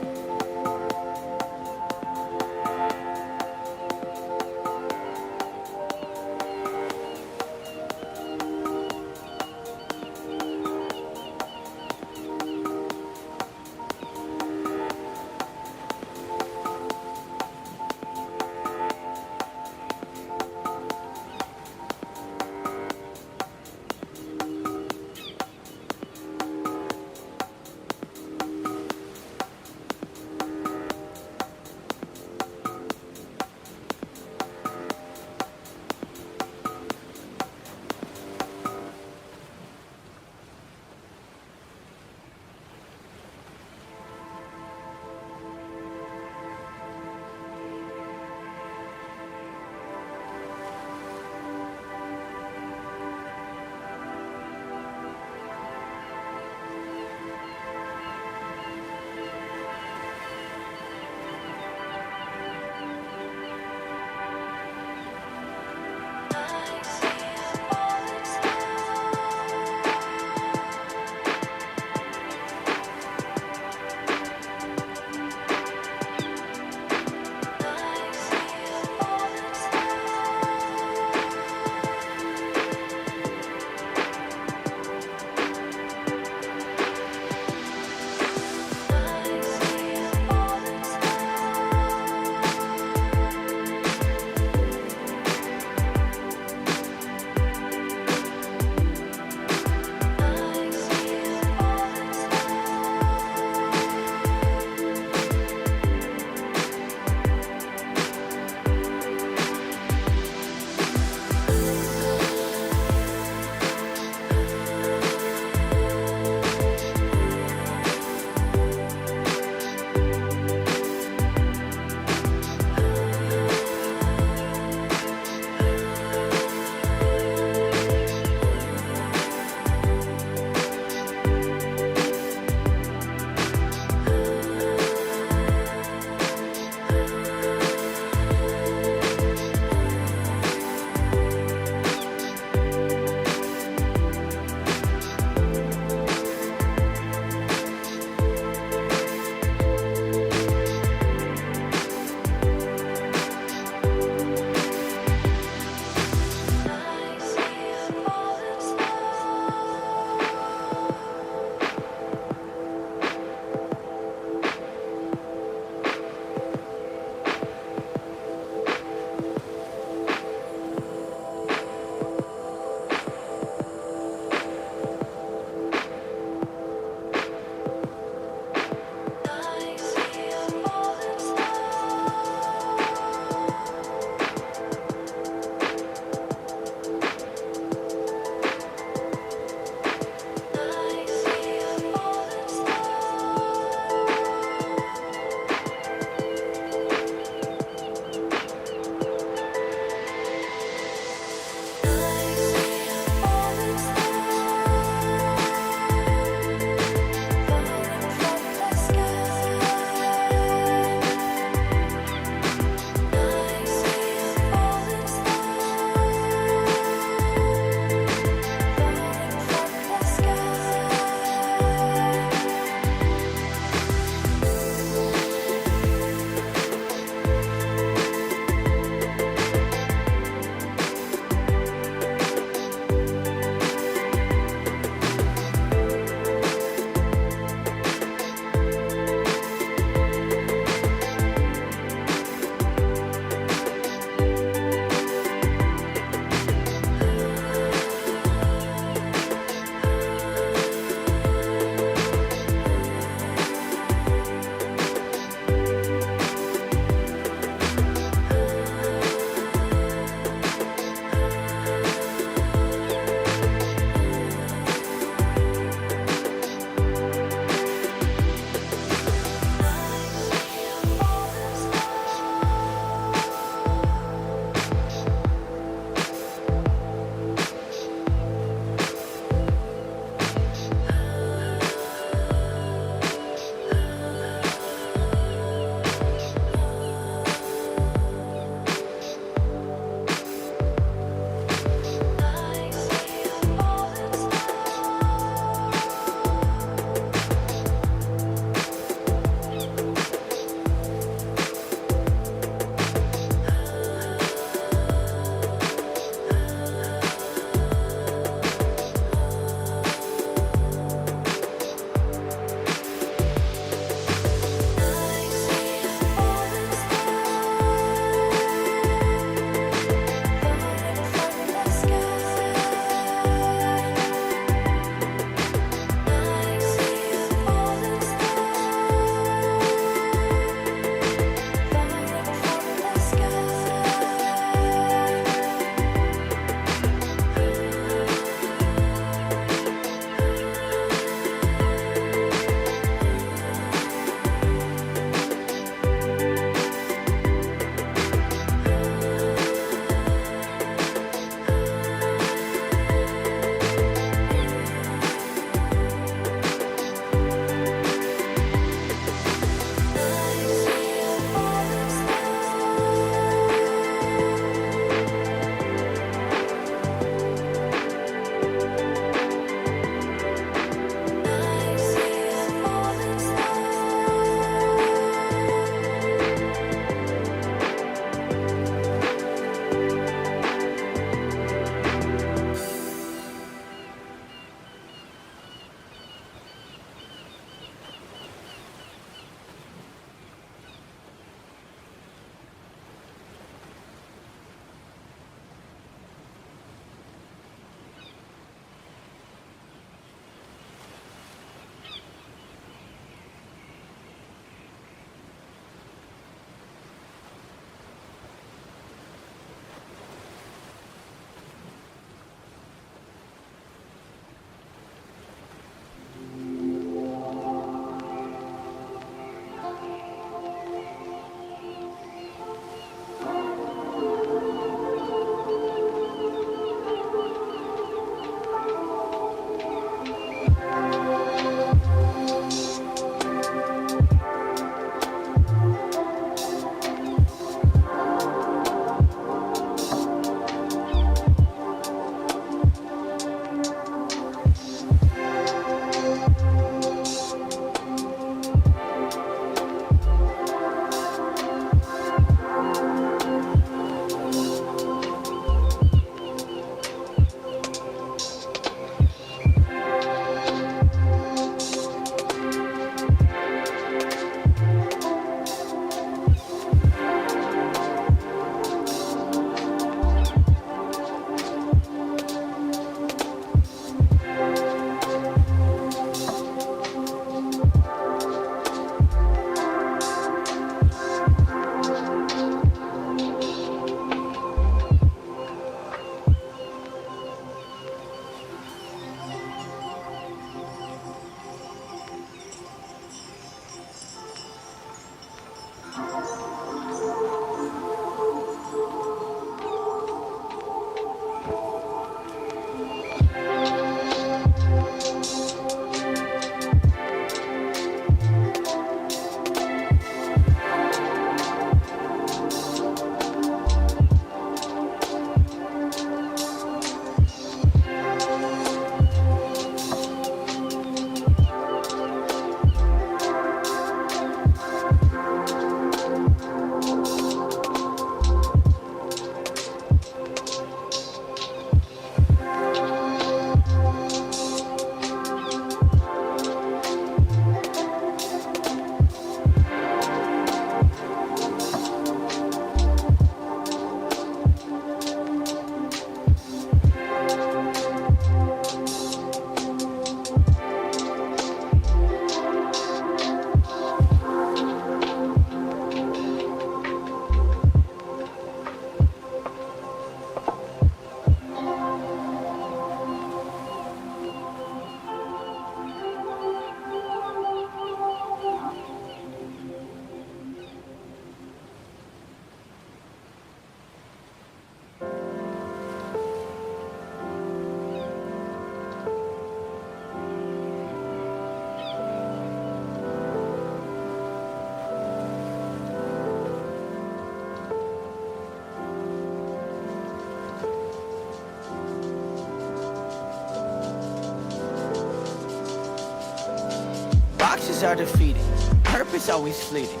Dreams are defeating, purpose always fleeting.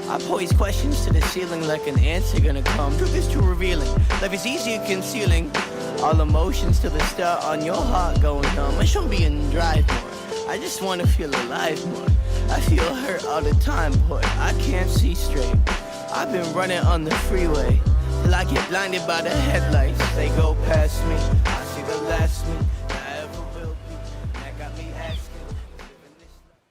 I pose questions to the ceiling like an answer gonna come. Truth is too revealing, life is easier concealing. All emotions till the star on your heart going numb. I shouldn't be in drive more, I just wanna feel alive more. I feel hurt all the time, boy, I can't see straight. I've been running on the freeway till I get blinded by the headlights. They go past me, I see the last me I ever will be. That got me asking, living this life.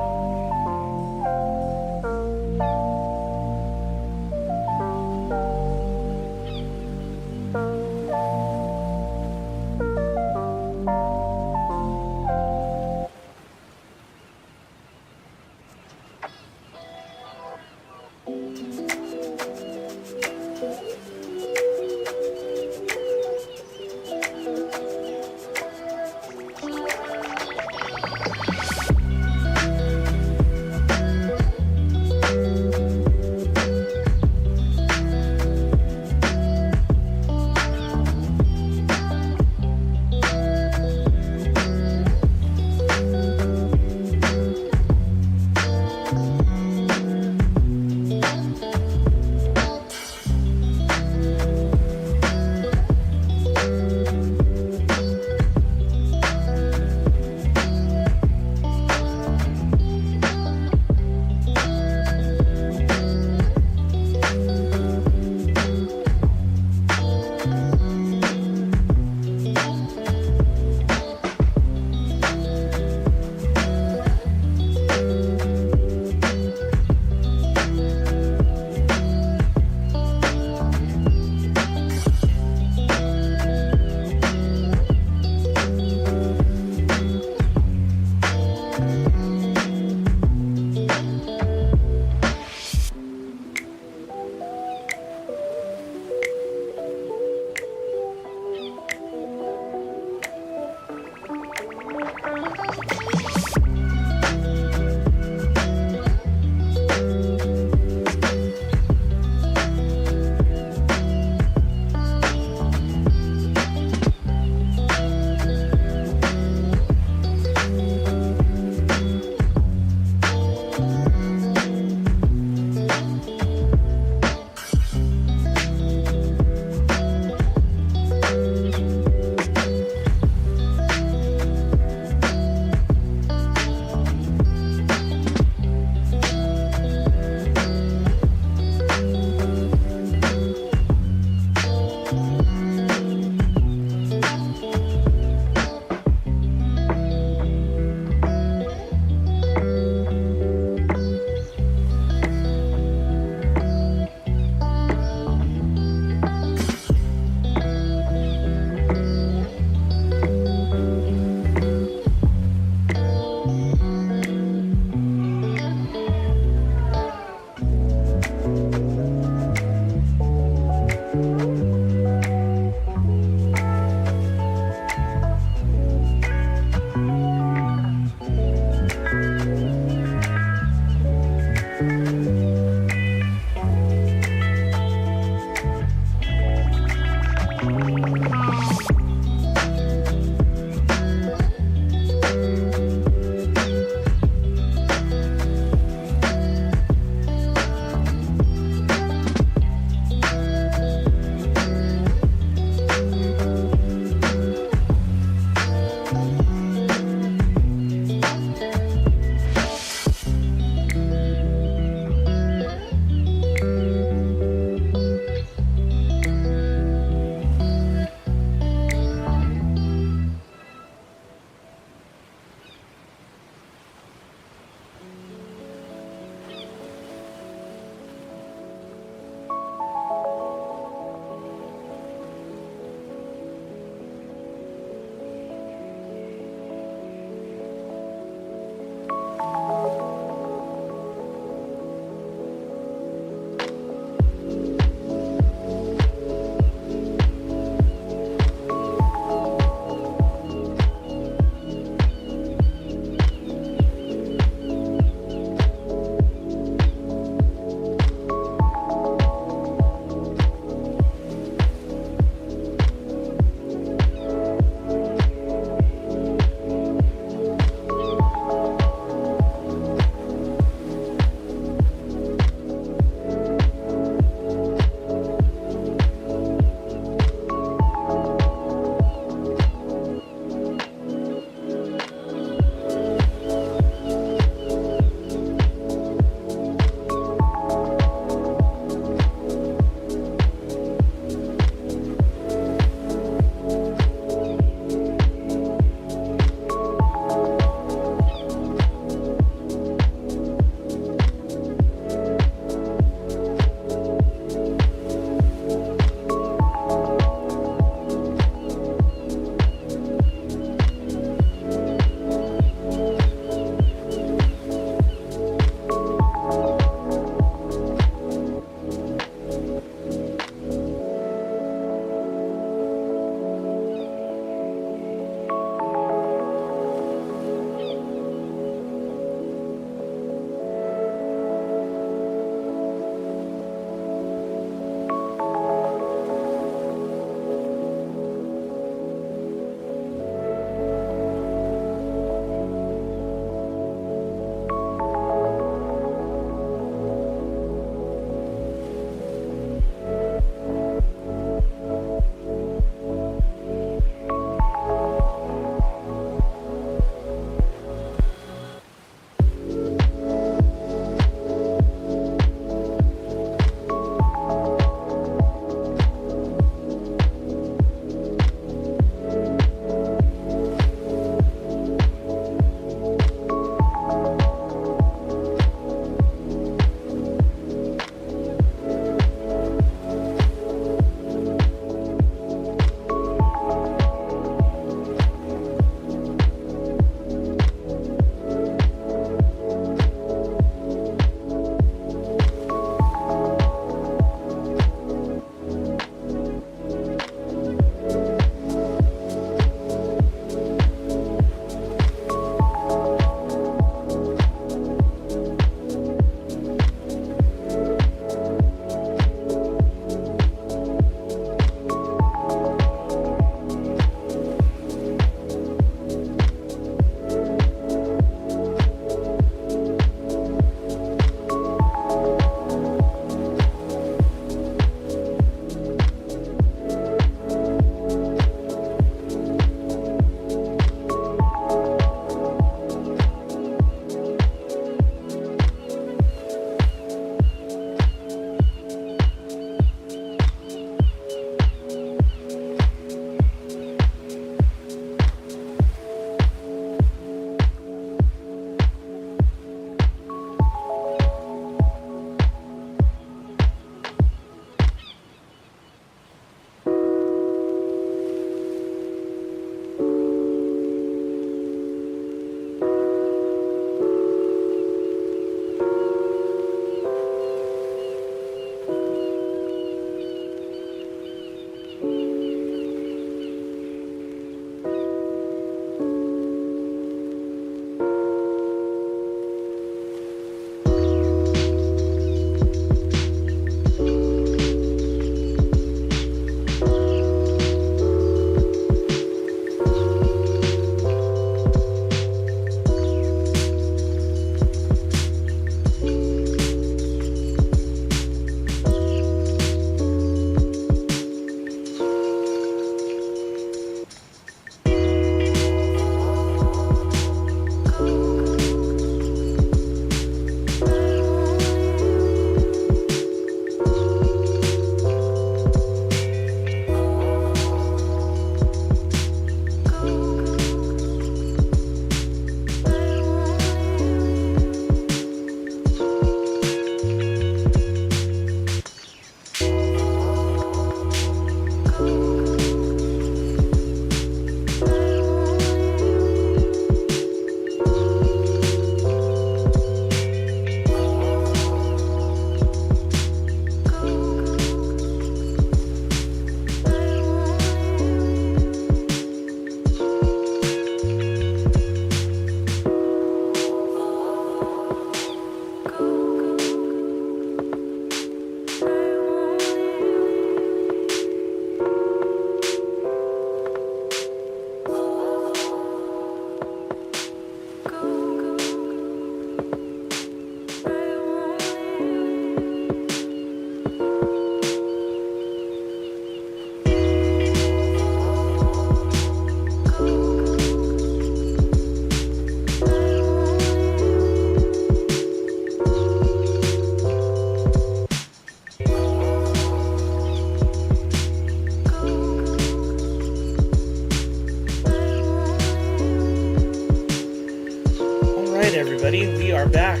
Alright everybody, we are back.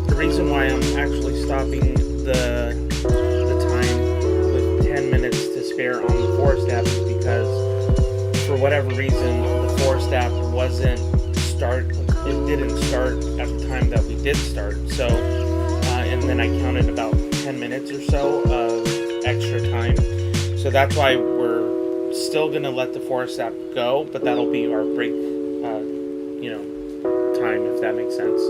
The reason why I'm actually stopping the time with 10 minutes to spare on the forest app is because for whatever reason the forest app didn't start at the time that we did start. So and then I counted about 10 minutes or so of extra time. So that's why we're still gonna let the forest app go, but that'll be our break, time, if that makes sense.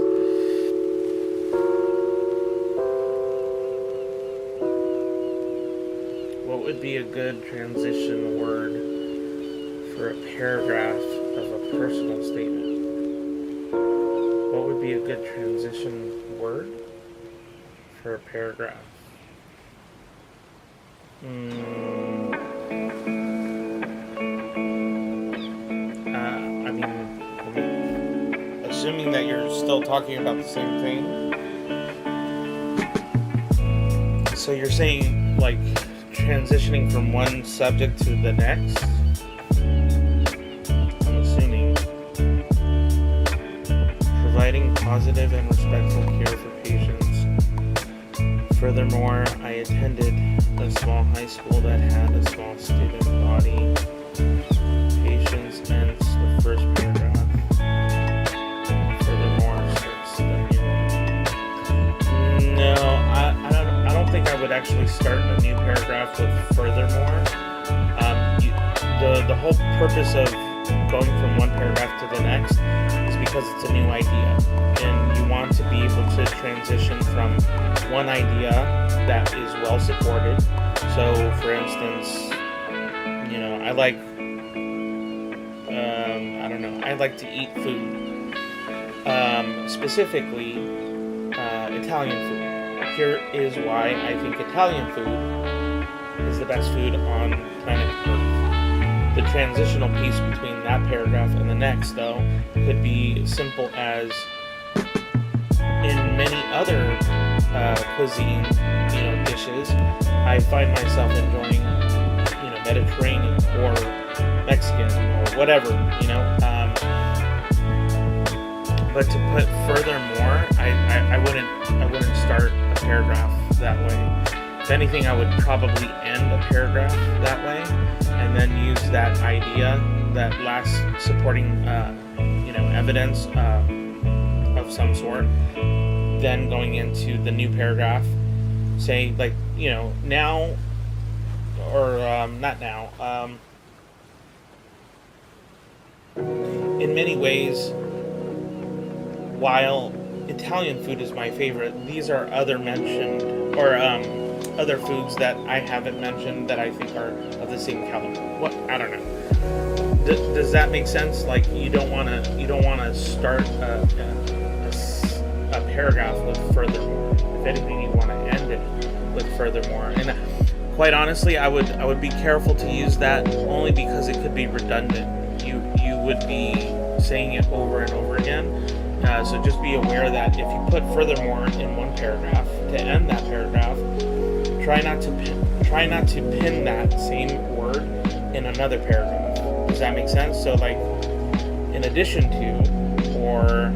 What would be a good transition word for a paragraph of a personal statement? What would be a good transition word for a paragraph? Assuming that you're still talking about the same thing. So you're saying, like, transitioning from one subject to the next? I'm assuming. Providing positive and respectful care for patients. Furthermore, I attended a small high school that had a small student body. Patience ends the first paragraph. I don't think I would actually start a new paragraph with furthermore. The whole purpose of going from one paragraph to the next is because it's a new idea, and you want to be able to transition from one idea that is well supported. So, for instance, I like, I like to eat food, specifically Italian food. Here is why I think Italian food is the best food on planet Earth. The transitional piece between that paragraph and the next, though, could be simple as in many other cuisine, dishes, I find myself enjoying, Mediterranean or Mexican or whatever, But to put furthermore, I wouldn't start a paragraph that way. If anything, I would probably end a paragraph that way, and then use that idea, that last supporting, evidence of some sort. Then going into the new paragraph, say now, or not now. In many ways, while Italian food is my favorite, these are other mentioned, or other foods that I haven't mentioned that I think are of the same caliber. What? I don't know. Does that make sense? Like, you don't want to start a paragraph with furthermore. If anything, you want to end it with furthermore. And quite honestly, I would be careful to use that only because it could be redundant. You would be saying it over and over again. So just be aware that if you put furthermore in one paragraph, to end that paragraph, try not to pin that same word in another paragraph. Does that make sense? So, like, in addition to, or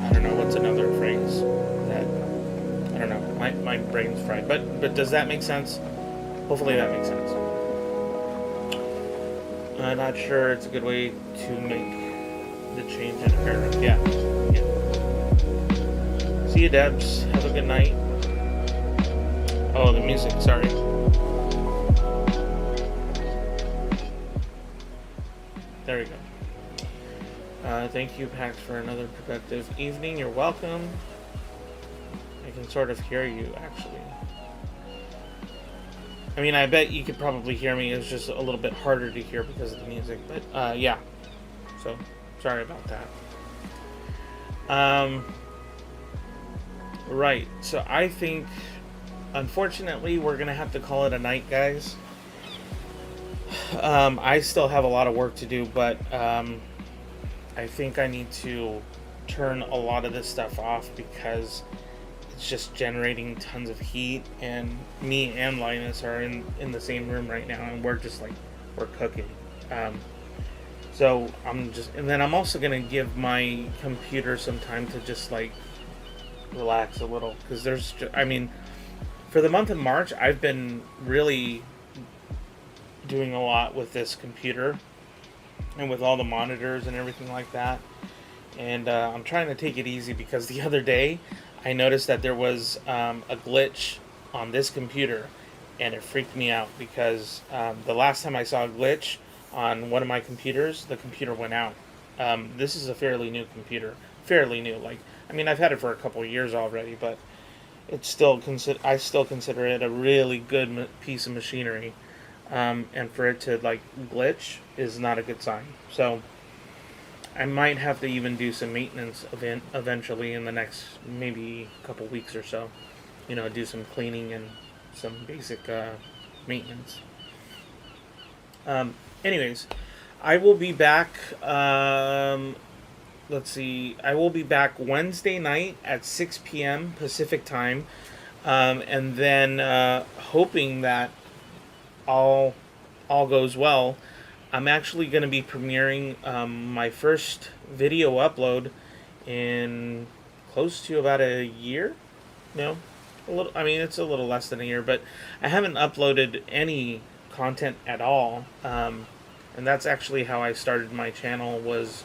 I don't know, what's another phrase that, I don't know, my brain's fried. But does that make sense? Hopefully that makes sense. I'm not sure it's a good way to make the change in a paragraph. Yeah. See you, Debs. Have a good night. Oh, the music, sorry. There we go. Thank you, Pax, for another productive evening. You're welcome. I can sort of hear you, actually. I mean, I bet you could probably hear me. It's just a little bit harder to hear because of the music. But, yeah. So, sorry about that. Right. So, I think, unfortunately, we're going to have to call it a night, guys. I still have a lot of work to do, but I think I need to turn a lot of this stuff off because it's just generating tons of heat, and me and Linus are in the same room right now, and we're just like, we're cooking. So and then I'm also gonna give my computer some time to just like relax a little, because for the month of March, I've been really doing a lot with this computer and with all the monitors and everything like that. And I'm trying to take it easy, because the other day I noticed that there was a glitch on this computer, and it freaked me out, because the last time I saw a glitch on one of my computers, the computer went out. This is a fairly new computer. Fairly new. I've had it for a couple of years already, but it's still I still consider it a really good piece of machinery. And for it to glitch is not a good sign. So I might have to even do some maintenance eventually in the next maybe couple weeks or so. Do some cleaning and some basic maintenance. Anyways, I will be back. Let's see. I will be back Wednesday night at 6 p.m. Pacific time, and then hoping that all goes well, I'm actually going to be premiering my first video upload in close to about a year. No, a little. It's a little less than a year, but I haven't uploaded any content at all. And that's actually how I started my channel. Was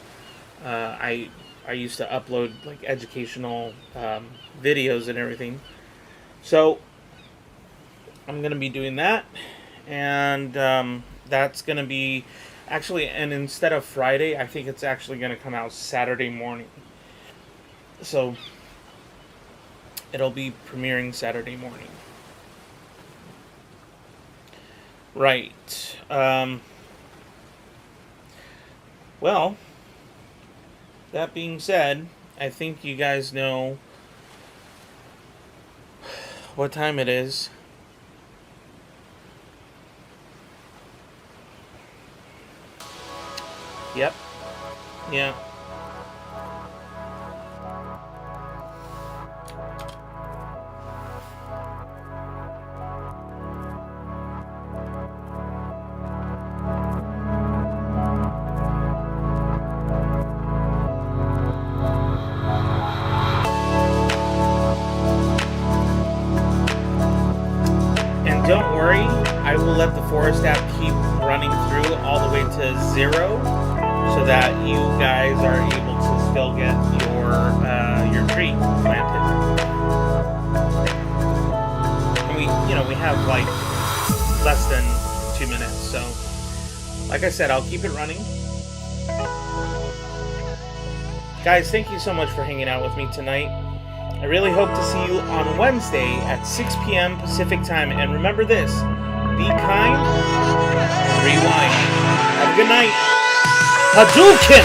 I used to upload educational videos and everything. So I'm going to be doing that. And that's going to be and instead of Friday, I think it's actually going to come out Saturday morning. So it'll be premiering Saturday morning. Right. Well, that being said, I think you guys know what time it is. Yep. Yeah. And don't worry, I will let the Forest app keep running through all the way to 0, so that you guys are able to still get your tree planted. And we have less than 2 minutes, so like I said, I'll keep it running. Guys, thank you so much for hanging out with me tonight. I really hope to see you on Wednesday at 6 p.m. Pacific time. And remember this, be kind, rewind. Have a good night. Hadouken!